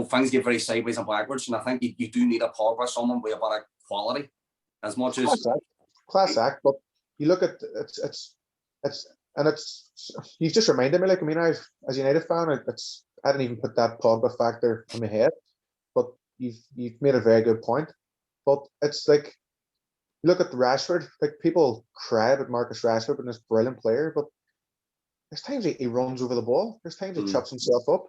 things get very sideways and backwards, and I think you do need a Pogba, someone with a bit of quality, as much as class act. But you look at it's you've just reminded me. As a United fan, I didn't even put that Pogba factor in my head, but you've made a very good point. But it's you look at Rashford. People cry about Marcus Rashford and this brilliant player, but there's times he runs over the ball. There's times he chops himself up.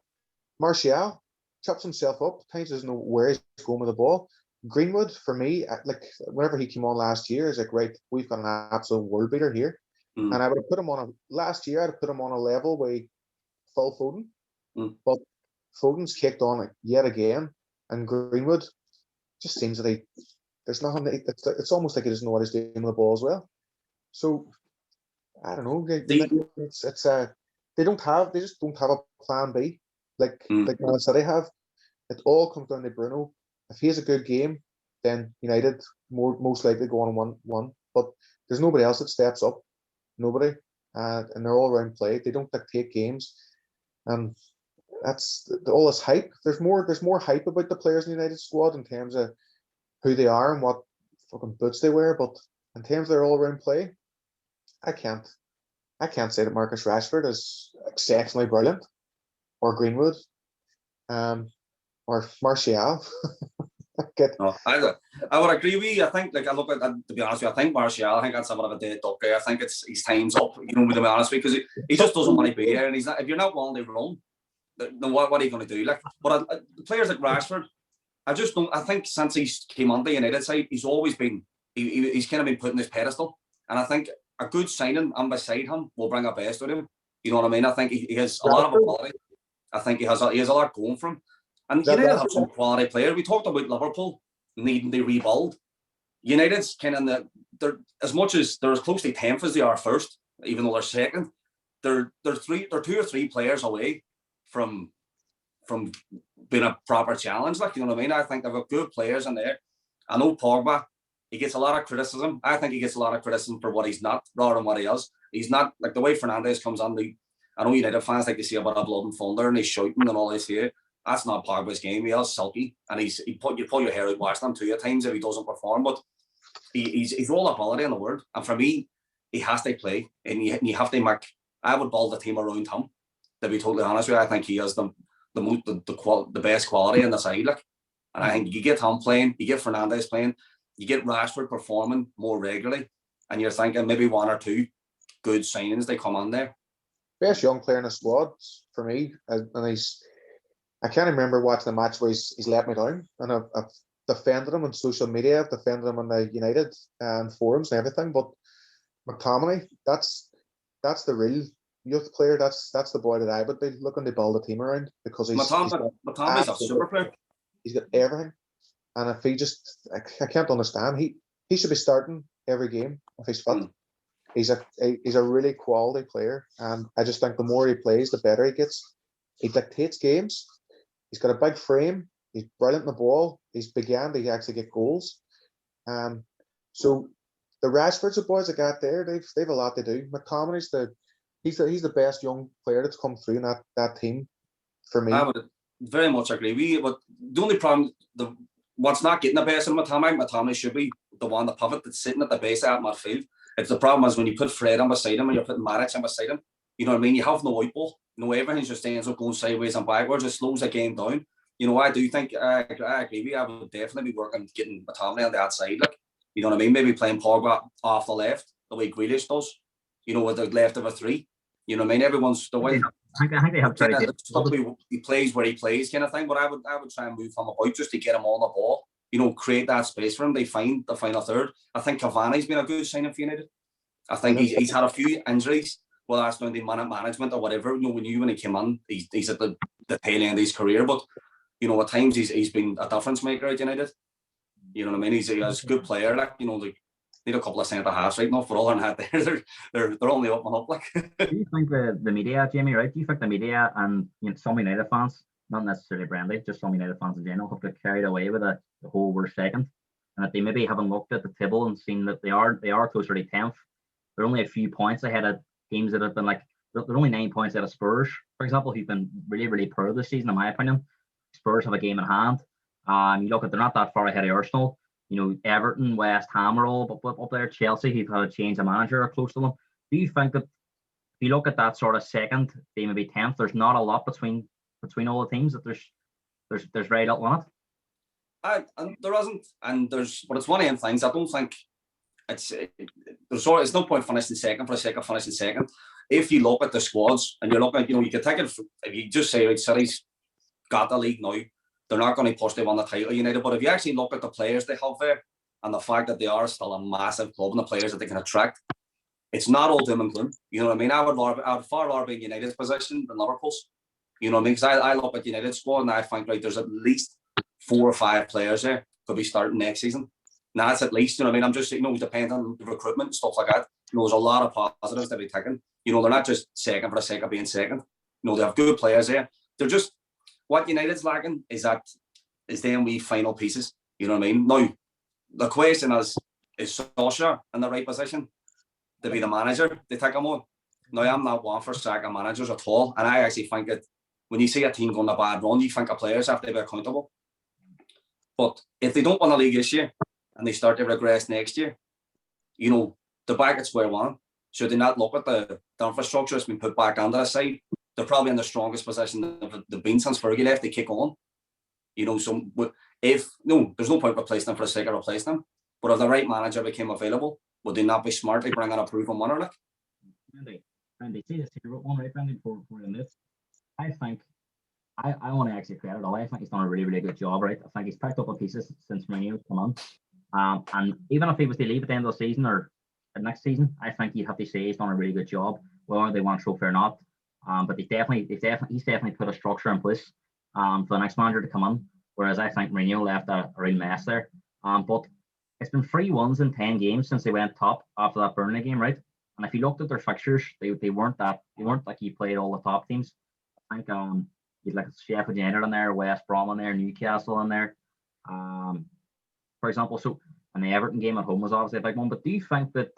Martial chops himself up. Times he doesn't know where he's going with the ball. Greenwood, for me, whenever he came on last year, is right, we've got an absolute world beater here. And I would have put him last year, I'd have put him on a level with Phil Foden. But Foden's kicked on yet again. And Greenwood just seems that there's nothing, it's almost like he doesn't know what he's doing with the ball as well. So, I don't know. They just don't have a plan B like Man City have. It all comes down to Bruno. If he has a good game, then United most likely go on and win. But there's nobody else that steps up. Nobody. And they're all around play. They don't dictate games. And that's all this hype. There's more hype about the players in the United squad in terms of who they are and what fucking boots they wear, but in terms of their all-round play, I can't say that Marcus Rashford is exceptionally brilliant, or Greenwood, or Martial. No, I would agree with you. I think, like, I look at, to be honest with you, I think Martial, I think that's somewhat of a dead duck guy. I think his time's up, you know, to be honest with you, because he just doesn't want to be here, and he's not. If you're not willing to run, then what are you going to do? Like, but players like Rashford, I just don't. I think since he came on the United side, he's always been he's kind of been put in this pedestal, and I think a good signing and beside him will bring a best with him. You know what I mean? I think he has a lot of ability. I think he has a lot going for him. And United have some quality players. We talked about Liverpool needing to rebuild. United's kind of they're as much as they're as close to 10th as they are first, even though they're second. They're 2 or 3 players away from being a proper challenge. Like, you know what I mean? I think they've got good players in there. I know Pogba, he gets a lot of criticism. I think he gets a lot of criticism for what he's not, rather than what he is. He's not, like, the way Fernandes comes on. I know United fans like to see about a blood and thunder and he's shouting and all this here. That's not Pogba's game. He is sulky, and you pull your hair out watching him too at times if he doesn't perform. But he's all ability in the world, and for me, he has to play, and you have to make. I would build a team around him. To be totally honest with you, I think he has the best quality in the side. Like, and I think you get him playing, you get Fernandes playing, you get Rashford performing more regularly, and you're thinking maybe 1 or 2 good signings they come on there. Best young player in the squad for me, and I can't remember watching the match where he's let me down, and I've defended him on social media, I've defended him on the United forums and everything. But McTominay, that's the real youth player. That's the boy that I would be looking to build a team around, because McTominay's a super player. He's got everything, and if he just, I can't understand. He should be starting every game if he's fit. He's a really quality player, and I just think the more he plays, the better he gets. He dictates games. He's got a big frame. He's brilliant in the ball. He's began to actually get goals. So the Rashfords, the boys that got there, they've a lot to do. McTominay's he's the best young player that's come through in that team for me. I would very much agree with you. But the only problem, what's not getting the best of McTominay should be the one, the pivot that's sitting at the base of that midfield. It's the problem is when you put Fred on beside him and you're putting Manc on beside him. You know what I mean? You have no white ball. No, everything just ends up going sideways and backwards. It slows the game down. You know, I do think I agree with you. I would definitely be working getting McTominay on the outside. Like, you know what I mean? Maybe playing Pogba off the left, the way Grealish does. You know, with the left of a 3. You know what I mean? Everyone's the way. I think they have tried to. He plays where he plays, kind of thing. But I would try and move him about just to get him on the ball. You know, create that space for him. They find the final third. I think Cavani's been a good signing for United. I think he's had a few injuries. Well, that's down to management or whatever. You know, when he came on, he's at the tail end of his career. But, you know, at times he's been a difference maker at United. You know what I mean? He's a good player. Like, you know, they need a couple of centre halves right now. For all they're not there, they're only up and up. Like, do you think the media, Jamie? Right? Do you think the media and, you know, some United fans, not necessarily Brendy, just some United fans in general, have got carried away with the whole we're second, and that they maybe haven't looked at the table and seen that they are closer to 10th. They're only a few points ahead of teams that have been like, they're only 9 points out of Spurs, for example, who've been really, really poor this season, in my opinion. Spurs have a game in hand. You look at, they're not that far ahead of Arsenal. You know, Everton, West Ham are all up there. Chelsea, who've had a change of manager, are close to them. Do you think that if you look at that sort of second, they maybe 10th, there's not a lot between all the teams, that there's very little on it? And there isn't, but it's one of them things. I don't think there's no point finishing second for the sake of finishing second. If you look at the squads and you're looking at, you know, you can take it, if you just say, right, City's got the league now, they're not going to push, they won the title, United. But if you actually look at the players they have there and the fact that they are still a massive club and the players that they can attract, it's not all doom and gloom. You know what I mean? I would far rather be in United's position than Liverpool's. You know what I mean? Because I look at United's squad and I think, right, there's at least 4 or 5 players there could be starting next season. Now, that's at least, you know what I mean? I'm just, you know, depending on the recruitment and stuff like that. You know, there's a lot of positives to be taken. You know, they're not just second for the sake of being second. You know, they have good players there. They're just, what United's lacking is them wee final pieces. You know what I mean? Now, the question is Solskjaer in the right position to be the manager? They take him on. Now, I'm not one for sacking managers at all. And I actually think that when you see a team going a bad run, you think the players have to be accountable. But if they don't win the league this year, and they start to regress next year, you know, they're back at square one. Should they not look at the infrastructure that's been put back onto the side? They're probably in the strongest position they've been since Fergie left. They kick on. You know, so there's no point replacing them for the sake of replacing them. But if the right manager became available, would they not be smartly bringing a proven winner? Like, Brendy, see this here one right, Brendy, before in this. I think I want to actually credit Ole. I think he's done a really, really good job, right? I think he's picked up the pieces since Mourinho's come on. And even if he was to leave at the end of the season or next season, I think you'd have to say he's done a really good job, whether they want to trophy or not. But he's definitely put a structure in place for the next manager to come in. Whereas I think Mourinho left a real mess there. But it's been 3-1 in 10 games since they went top after that Burnley game, right? And if you looked at their fixtures, they weren't like he played all the top teams. I think you'd like Sheffield United in there, West Brom in there, Newcastle in there, for example. So, and the Everton game at home was obviously a big one. But do you think that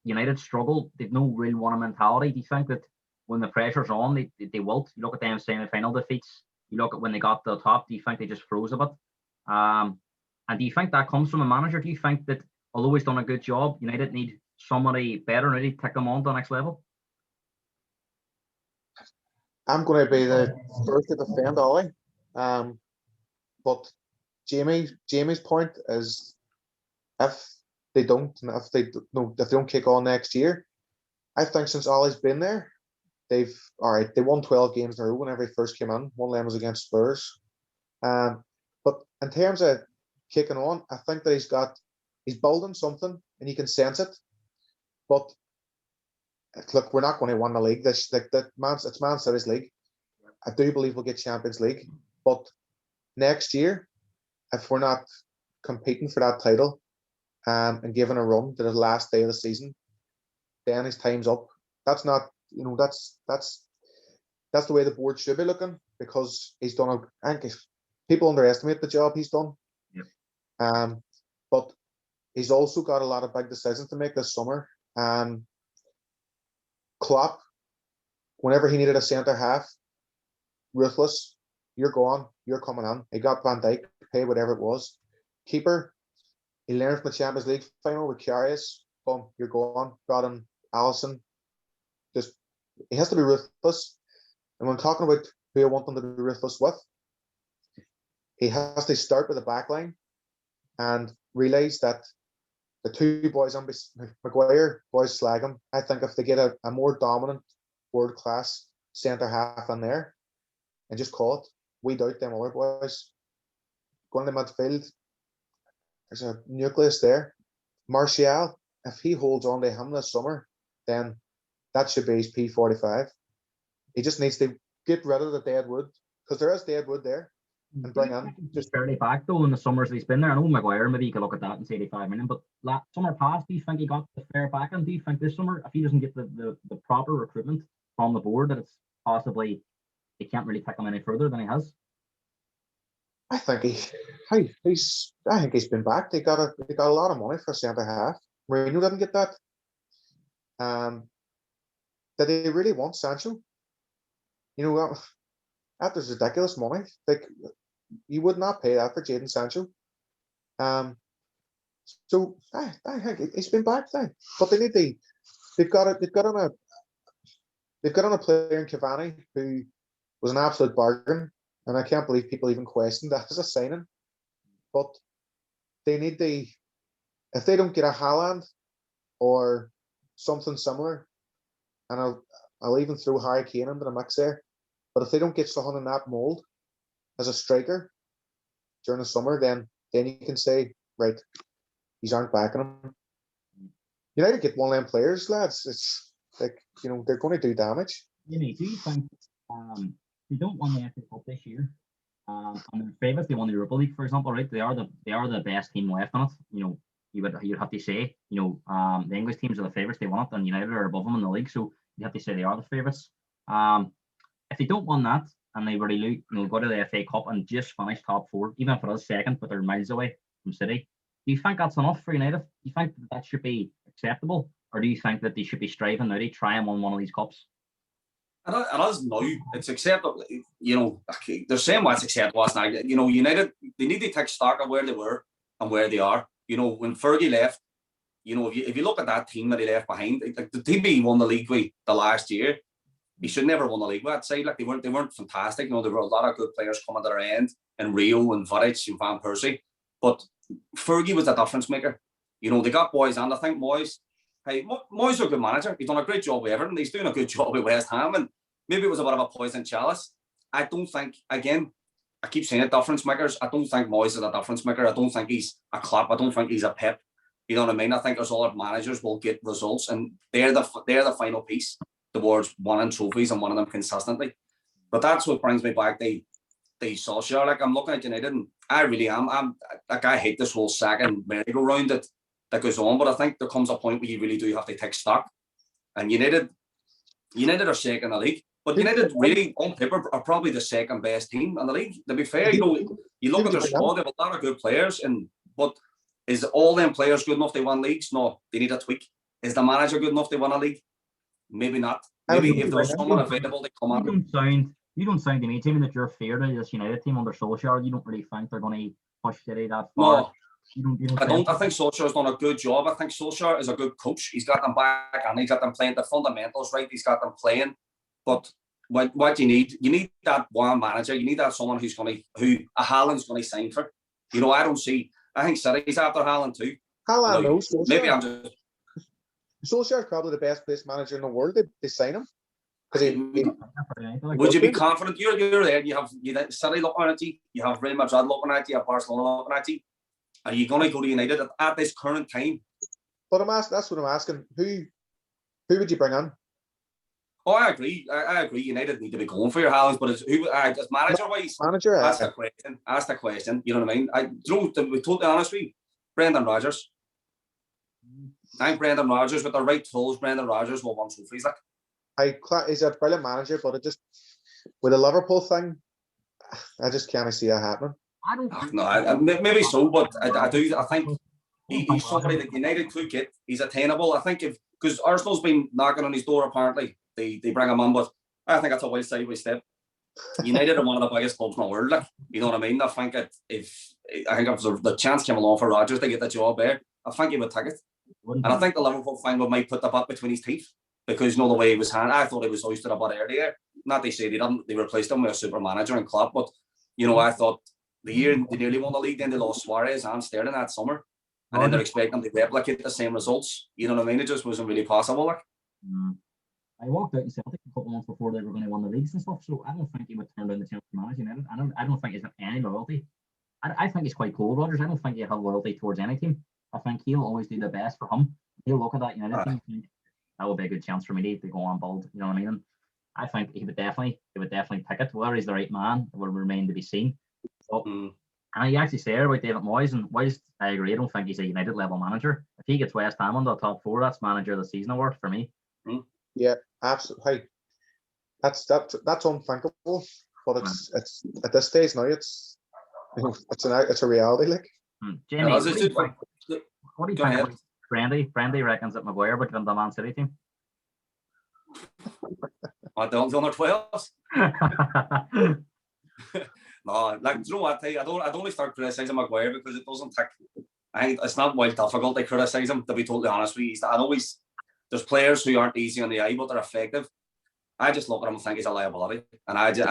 United struggle? They've no real winner mentality. Do you think that when the pressure's on, they wilt? You look at them semi-final defeats. You look at when they got to the top. Do you think they just froze a bit? And do you think that comes from a manager? Do you think that although he's done a good job, United need somebody better, really take them on to the next level? I'm going to be the first to defend Ollie. But Jamie's point is if they don't kick on next year, I think since Ollie's been there, they won 12 games in a row whenever he first came in. One of them was against Spurs. But in terms of kicking on, I think that he's building something and you can sense it. But look, we're not going to win the league. It's Man City's league. I do believe we'll get Champions League. But next year, if we're not competing for that title and giving a run to the last day of the season, then his time's up. That's not, that's the way the board should be looking, because he's done I think people underestimate the job he's done. Yep. But he's also got a lot of big decisions to make this summer. Klopp, whenever he needed a centre half, ruthless. You're gone. You're coming on. He got Van Dijk, pay whatever it was. Keeper, he learned from the Champions League final with Karius. Boom, you're gone. Brought in Alisson. Just, he has to be ruthless. And when talking about who I want them to be ruthless with, he has to start with the back line and realise that the two boys on Maguire, boys slag him. I think if they get a more dominant, world-class centre-half in there and just call it, weed out them other boys. Going to midfield, there's a nucleus there. Martial, if he holds on to him this summer, then that should be his P45. He just needs to get rid of the dead wood, because there is dead wood there, and bring in. Just fairly back though in the summers that he's been there. I know Maguire, maybe you could look at that and say 85 million, but summer past, do you think he got the fair back? And do you think this summer, if he doesn't get the proper recruitment from the board, that it's possibly he can't really take him any further than he has? I think he's been back. They got a lot of money for a centre half. Mourinho didn't get that. Did they really want Sancho? That was ridiculous money. Like, you would not pay that for Jadon Sancho. So I think he's been back there. But they've got on a player in Cavani who was an absolute bargain, and I can't believe people even questioned that as a signing. But they need if they don't get a Haaland or something similar, and I'll even throw Harry Kane into the mix there. But if they don't get someone in that mould as a striker during the summer, then you can say, right, these aren't backing him. United get one of them players, lads. It's like, they're going to do damage. Jimmy, do you think they don't win the FA Cup this year? And their favourites, they won the Europa League, for example, right? They are the best team left on it. You'd have to say, the English teams are the favourites, they won it, and United are above them in the league, so you have to say they are the favourites. If they don't win that and they really go to the FA Cup and just finish top four, even if it is second, but they're miles away from City, do you think that's enough for United? Do you think that should be acceptable, or do you think that they should be striving now to try and win one of these cups? And as now, it's acceptable. They're saying what's acceptable. Now, United, they need to take stock of where they were and where they are. You know, when Fergie left, you know, if you look at that team that he left behind, like the team he won the league with the last year, he should never won the league with that side. Like they weren't fantastic. You know, there were a lot of good players coming to their end, and Rio and Vidic and Van Persie. But Fergie was the difference maker. You know, they got Moyes, and I think Moyes is a good manager. He's done a great job with Everton. He's doing a good job with West Ham, and maybe it was a bit of a poison chalice. I don't think, again, I keep saying it, difference makers. I don't think Moyes is a difference maker. I don't think he's a Klopp. I don't think he's a Pep. You know what I mean? I think there's other managers will get results, and they're the final piece towards winning trophies and winning them consistently. But that's what brings me back to Solskjaer. Like, I'm looking at United, and I really am. I hate this whole second merry-go-round that goes on, but I think there comes a point where you really do have to take stock. And United are second in the league, but United really, on paper, are probably the second best team in the league. To be fair, you know, you look at their squad, they have a lot of good players, but is all them players good enough to win leagues? No, they need a tweak. Is the manager good enough to win a league? Maybe not. Maybe if there's someone available to come on. You don't sound to me, Jamie, that you're feared of this United team under Solskjaer. You don't really think they're going to push City that far. No. I think Solskjaer's done a good job. I think Solskjaer is a good coach. He's got them back and he's got them playing the fundamentals right. He's got them playing. But what you need that one manager. You need that someone who a Haaland's going to sign for. You know, I think City's after Haaland too. Haaland knows Solskjaer. Maybe I'm just. Solskjaer's probably the best placed manager in the world to sign him. Would you be confident? You're there. You have City looking at you. You have Real Madrid looking at you. You have Barcelona looking at you. Are you going to go to United at this current time? But that's what I'm asking. Who would you bring in? Oh, I agree. I agree. United need to be going for your Haalands, but as manager-wise, ask the question. You know what I mean? To be totally honest with you, Brendan Rodgers. I think Brendan Rodgers, with the right tools, Brendan Rodgers will win trophies. He's a brilliant manager, but it just with the Liverpool thing, I just can't see that happening. I don't know. Maybe so, but I do. I think he's somebody that United could get. He's attainable. I think because Arsenal's been knocking on his door. Apparently, they bring him on, but I think that's a wild sideways step. United are one of the biggest clubs in the world. Like, you know what I mean? I think if the chance came along for Rodgers to get the job there, I think he would take it. And I think the Liverpool thing might put the butt between his teeth. Because you know the way he was handled, I thought he was hoisted a bit earlier. Not they say they replaced him with a super manager and Klopp, but you know I thought the year they nearly won the league, then they lost Suarez and Sterling that summer, and then they're expecting to replicate the same results. You know what I mean? It just wasn't really possible. Like, I walked out in Celtic a couple months before they were going to win the leagues and stuff, so I don't think he would turn down the chance to manage United. I don't think he's got any loyalty. I think he's quite cold, Rodgers. I don't think he'll have loyalty towards any team. I think he'll always do the best for him. He'll look at that United team and think, that would be a good chance for me to go on bold. You know what I mean? I think he would definitely pick it. Whether he's the right man, it will remain to be seen. So, and you actually say about David Moyes, and whilst I agree, I don't think he's a United level manager. If he gets West Ham on the top four, that's manager of the season award for me. Yeah, absolutely. That's unthinkable. But it's at this stage now. It's a reality. Like, Jamie, what do you think? Brendy reckons that Maguire would win the Man City team. What, the under 12s? No, like, you know what? I don't only start criticising Maguire because it doesn't take. I think it's not well difficult to criticise him. To be totally honest with you, I know there's players who aren't easy on the eye, but they're effective. I just look at him and think he's a liability. And do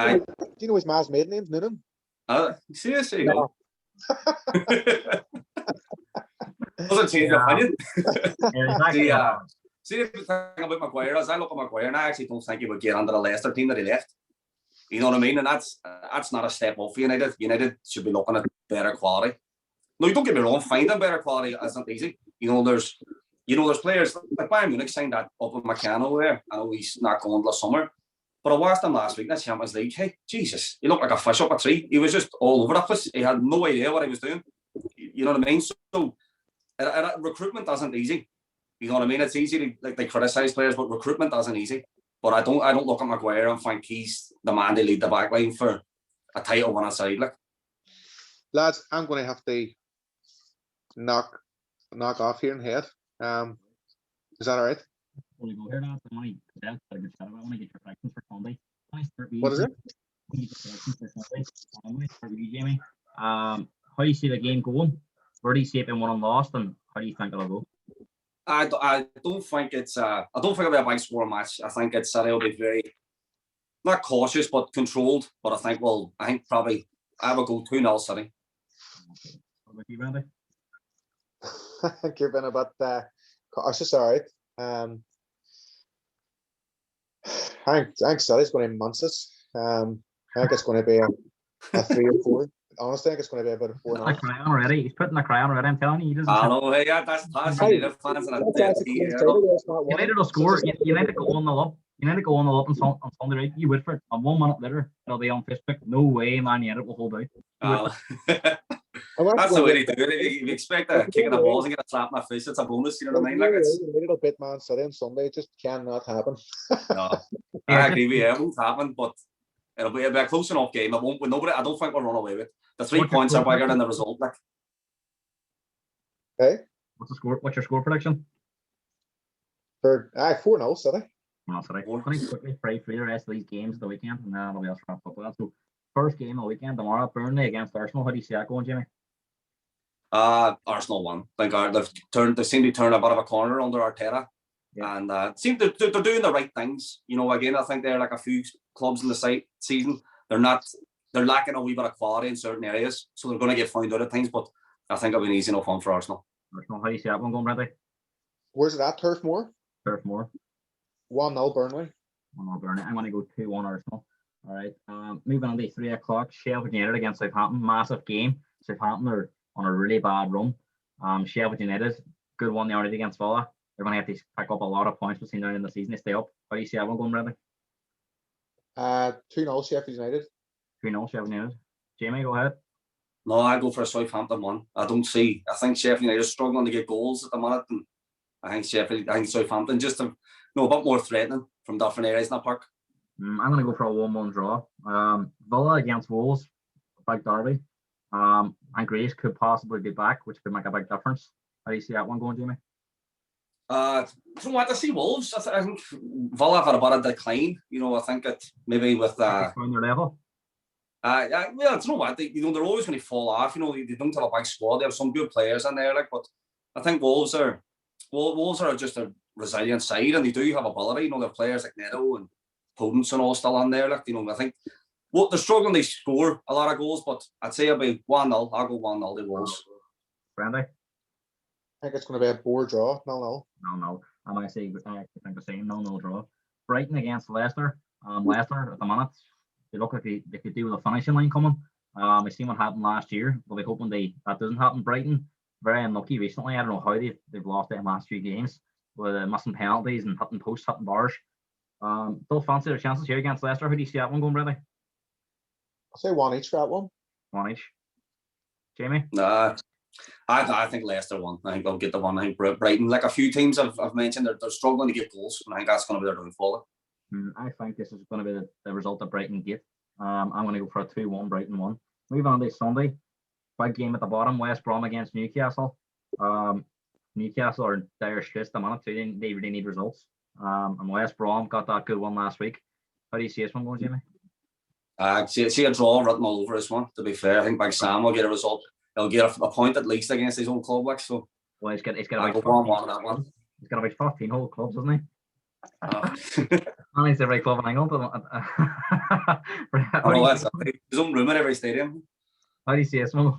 you know his man's maiden name's Noonan? Seriously, no. Doesn't change your opinion. See the thing about Maguire is I look at Maguire and I actually don't think he would get under the Leicester team that he left. You know what I mean? And that's not a step up for United. United should be looking at better quality. No, don't get me wrong, finding better quality isn't easy. There's players like Bayern Munich signed that up with McCann there. I know he's not going till summer. But I watched him last week in the Champions League. Hey, Jesus, he looked like a fish up a tree. He was just all over the place. He had no idea what he was doing. You know what I mean? So recruitment isn't easy. You know what I mean? It's easy to they criticize players, but recruitment isn't easy. But I don't look at Maguire and think he's the man to lead the back line for a title winning side. Like, lads, I'm going to have to knock off here in head. Is that all right? Will you go here now? I want to get your predictions for Sunday. What is it? I'm going to start with you, Jamie. How do you see the game going? Where do you see it being won and lost, and how do you think it'll go? I don't think I don't think it'll be a big score match. I think City will be very, not cautious, but controlled. But I think probably I will go 2-0 City. What about you, Randy? I think you're been a bit cautious, all right. I think City's going to munch us. I think it's going to be a 3 or 4. Honestly, I think it's going to be about a 4-0. He's putting the cry on already. He's putting the cry on already. I'm telling you, he doesn't. I know, hey, yeah, that's United fans, and United will score. United go 1-0 up. United go 1-0 up on Sunday, right? You wait for it. And 1 minute later, it'll be on Facebook. No way, Man United will hold out. That's the way to do it. If you expect a kick in the balls and get a slap in the face, it's a bonus. You know what I mean? Like it's a little bit Man City on Sunday. It just cannot happen. No, I agree with you. It won't happen, but it'll be a close enough game. It won't. Nobody. I don't think we'll run away with it. The 3 points are bigger than the result. Like, hey, what's the score? What's your score prediction? For 4-0 City. No, sorry. Pretty quickly, pray for the rest of these games of the weekend, and then that'll be us wrapped up with that. So, first game of the weekend tomorrow, Burnley against Arsenal. How do you see that going, Jamie? Arsenal won. Thank God. They seem to turn a bit of a corner under Arteta, and seem they're doing the right things. You know, again, I think they're like a few clubs in the season. They're lacking a wee bit of quality in certain areas, so they're going to get found out at things. But I think it'll be an easy enough one for Arsenal. Arsenal, how do you see that one going, Brendy? Where's it at? Turf Moor. 1-0 Burnley. 1-0 Burnley. I'm going to go 2-1 Arsenal. All right. Moving on to 3 o'clock. Sheffield United against Southampton. Massive game. Southampton are on a really bad run. Sheffield United, good one they already against Villa. They're going to have to pick up a lot of points between now and the season to stay up. How do you see that one going, Bradley? 2-0 Sheffield United. 2-0 Sheffield United. Jamie, go ahead. No, I go for a Southampton one. I think Sheffield United is struggling to get goals at the minute, and I think Southampton just a bit more threatening from different areas in the park. I'm going to go for a 1-1 draw. Villa against Wolves, big derby. And Grace could possibly be back, which could make a big difference. How do you see that one going, Jamie? From what I see, Wolves, I think Villa have had a bit of decline. You know, I think that maybe with their level. Well, you know what? They're always going to fall off. You know, they don't have a big squad. They have some good players in there, like, but I think Wolves are just a resilient side, and they do have ability. You know, they have players like Neto and Podence and all still in there. Like, you know, I think they're struggling to score a lot of goals, but I'd say it'll be 1-0. I'll go 1-0 to Wolves. Brandy? I think it's going to be a poor draw. 0-0. No. I'm going to say I think the same 0-0 draw. Brighton against Leicester. Leicester at the minute, they look like they could do with a finishing line coming. We seen what happened last year. We'll be hoping that doesn't happen. Brighton, very unlucky recently. I don't know how they've lost their last few games with missing penalties and hitting posts, hitting bars. Still fancy their chances here against Leicester. How do you see that one going, Bradley? I'll say 1 each for that one. 1 each. Jamie? I think Leicester won. I think they'll get the one. I think Brighton, like a few teams I've mentioned, they're struggling to get goals, and I think that's going to be their downfall. I think this is going to be the result of Brighton get. I'm going to go for a 2-1 Brighton 1. Moving on to Sunday. Big game at the bottom. West Brom against Newcastle. Newcastle are in dire straits at the minute, so they really need results. And West Brom got that good one last week. How do you see this one going, Jamie? I see a draw written all over this one, to be fair. I think Big Sam will get a result. He'll get a point at least against his own club. Like, so. Well, he's got about 1-1 that one. He's got about 15 whole clubs, hasn't he? He's every club in England. His own room at every stadium. How do you see this one?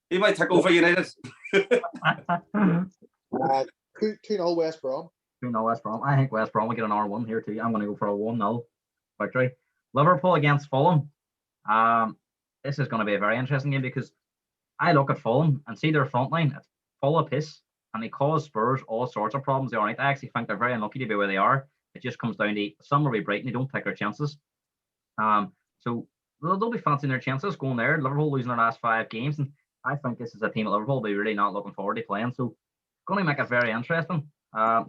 He might take over United. 2-0 West Brom. 2-0 West Brom. I think West Brom will get an R1 here too. I'm going to go for a 1-0 victory. Liverpool against Fulham. This is going to be a very interesting game because I look at Fulham and see their front line. It's full of piss, and they cause Spurs all sorts of problems. I actually think they're very unlucky to be where they are. It just comes down to some will be Brighton. They don't take their chances. So they'll be fancying their chances going there. Liverpool losing their last 5 games, and I think this is a team at Liverpool will be really not looking forward to playing. So going to make it very interesting.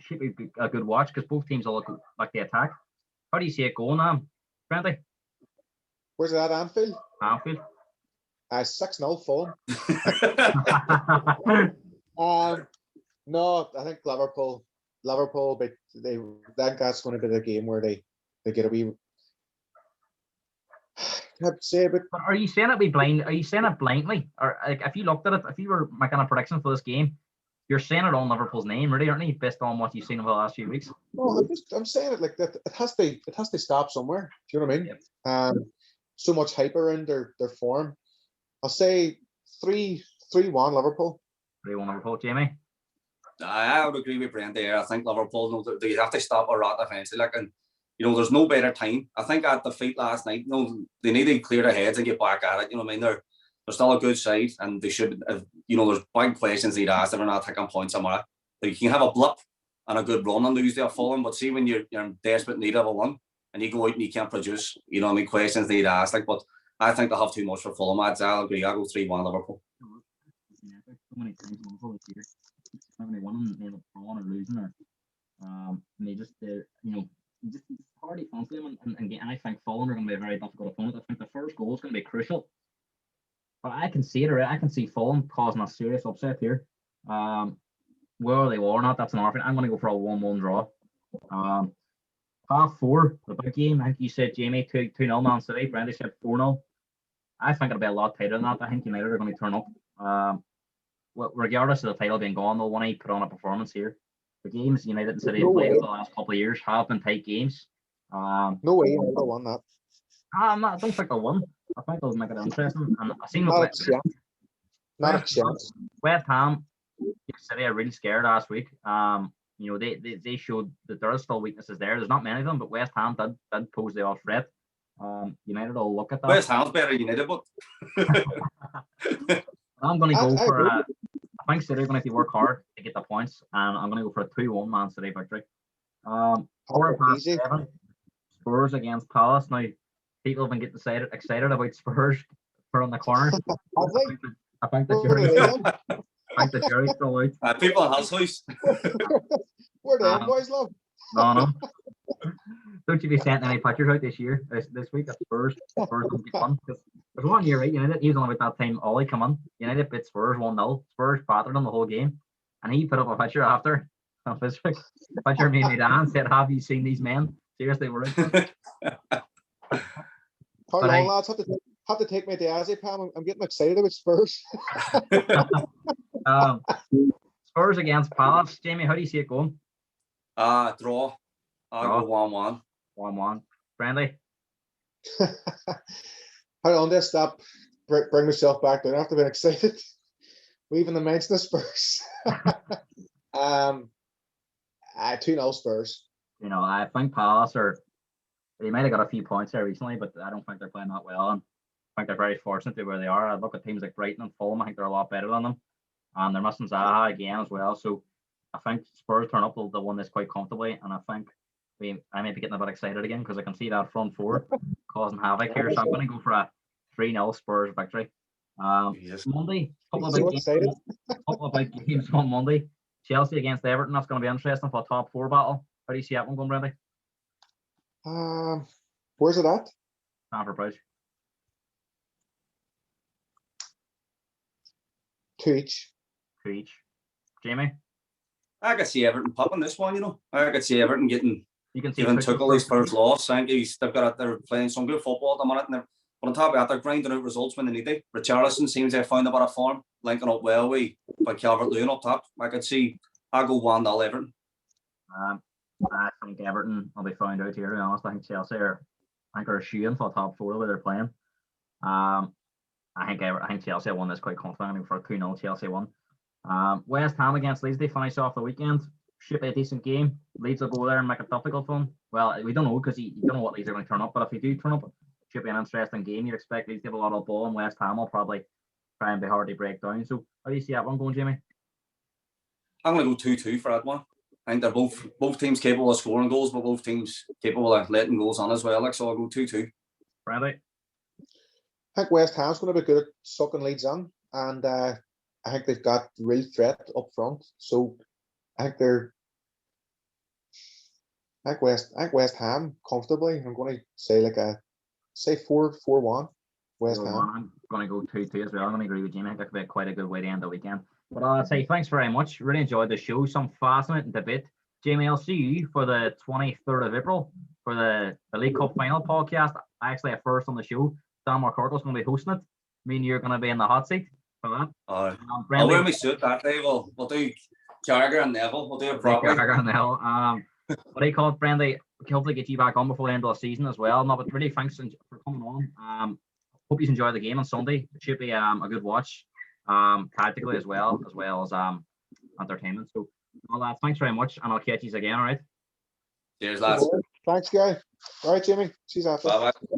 Should be a good watch because both teams will look like they attack. How do you see it going, Brendy? Where's it at? Anfield? Anfield. 6-0 Fulham. No, I think Liverpool, but that's going to be the game where they get a wee. I'd say, but But are you saying it blind? Are you saying it blindly, or like if you looked at it, if you were making a prediction for this game, you're saying it on Liverpool's name, really, aren't you? Based on what you've seen over the last few weeks. no, I'm saying it like that. It has to stop somewhere. Do you know what I mean? Yep. So much hype around their form. I'll say 3-1 Liverpool. 3-1 Liverpool, Jamie. I would agree with Brendy there. I think Liverpool, they have to stop a rat defensively. Like, and there's no better time. I think at the defeat last night, they need to clear their heads and get back at it. You know what I mean? They're still a good side, and they should. There's big questions they'd ask if they're not taking points somewhere. Like, you can have a blip and a good run on Tuesday or Fulham, but see when you're in desperate need of a win and you go out and you can't produce, questions they'd ask. Like, but I think they'll have too much for Fulham. I'll agree. I'll go 3-1 Liverpool. So many times Liverpool this year, having won and they end up drawing or losing, or and they just it's hardly fancy them. And I think Fulham are going to be a very difficult opponent. I think the first goal is going to be crucial. But I can see Fulham causing a serious upset here. Whether they will or not, that's another thing. I'm going to go for a 1-1 draw. 4:30, the big game. I think you said, Jamie, 2-0 Man City. Brandy said 4-0. I think it'll be a lot tighter than that. I think United are going to turn up. Regardless of the title being gone, they'll want to put on a performance here. The games United and City have played over the last couple of years have been tight games. No way United will win that. I don't think they'll win. I think they'll make it interesting. And I seen Not a chance. West Ham City are really scared last week. They showed that there are still weaknesses there. There's not many of them, but West Ham did pose the off threat. United will look at that. West Ham's better than United, but I'm going to go for I think City are going to have to work hard to get the points, and I'm going to go for a 2-1 Man City victory. 7, Spurs against Palace. Now, people have been getting excited about Spurs for on the corner. I think the jury's still out. People in Hull's house. Where the boys love? No. Don't you be sending any pictures out this week of Spurs? Spurs will be fun. There's 1 year, right? United, he was on about that time Ollie come on. United beat Spurs 1-0. Spurs battered on the whole game. And he put up a picture after on Facebook. The picture made me dance, said, "Have you seen these men? Seriously, we're in." How long, lads? Have to take me to Azipam. I'm getting excited about Spurs. Spurs against Palace. Jamie, how do you see it going? Draw. I'll go 1-1. 1-1. Friendly. Hold on, just stop. Bring myself back down. After being excited, we even mention the Spurs. 2-0 Spurs. I think Palace they might have got a few points there recently, but I don't think they're playing that well. And I think they're very fortunate to where they are. I look at teams like Brighton and Fulham. I think they're a lot better than them. And they're missing Zaha again as well. So I think Spurs turn up, they'll win this quite comfortably. And I think I may be getting a bit excited again because I can see that front four causing havoc here. So I'm going to go for a 3-0 Spurs victory. Monday, couple of big games on Monday. Chelsea against Everton. That's going to be interesting for a top 4 battle. How do you see that one going, Brendy? Where's it at? Stamford Bridge. 2 each. 2 each. Jamie? I could see Everton popping this one, I could see Everton getting Tuchel his first loss. I think they're playing some good football at the minute. But on top of that, they're grinding out results when they need it. Richarlison seems to have found a bit of form, linking up well with Calvert-Lewin up top. I'll go 1-0 Everton. I think Everton will be found out here, to be honest. I think Chelsea are a shoe-in for top 4 the way they're playing. I think Chelsea won this quite confidently for a 2-0 Chelsea won. West Ham against Leeds, they finish off the weekend. Should be a decent game. Leeds will go there and make it difficult for them. Well, we don't know because you don't know what Leeds are going to turn up, but if they do turn up, it should be an interesting game. You'd expect Leeds to have a lot of ball, and West Ham will probably try and be hard to break down. So how do you see that one going, Jamie? I'm going to go 2-2 for that one. I think they're both teams capable of scoring goals, but both teams capable of letting goals on as well. So I'll go 2-2. Bradley? I think West Ham's going to be good at sucking Leeds on, and I think they've got real threat up front. So I think West Ham comfortably. I'm going to say 4-1 West Ham. I'm going to go 2-2 as well. I'm going to agree with Jamie. I think that could be quite a good way to end the weekend. But I'll say thanks very much. Really enjoyed the show. Some fascinating debate. Jamie, I'll see you for the 23rd of April for the League Cup final podcast. actually a first on the show. Dan McCorkle's going to be hosting it. Me and you're going to be in the hot seat for that. I'll Brendan, wear my suit that day. We'll do Carragher and Neville. We'll do it properly. Carragher and Neville. What do you call it, Brendan? We can hopefully get you back on before the end of the season as well. No, but really thanks for coming on. Hope you enjoy the game on Sunday. It should be a good watch, tactically as well as entertainment. So, all that. Thanks very much, and I'll catch you again. All right. Cheers, lads. Thanks, guy. All right, Jimmy. See you after. Bye bye.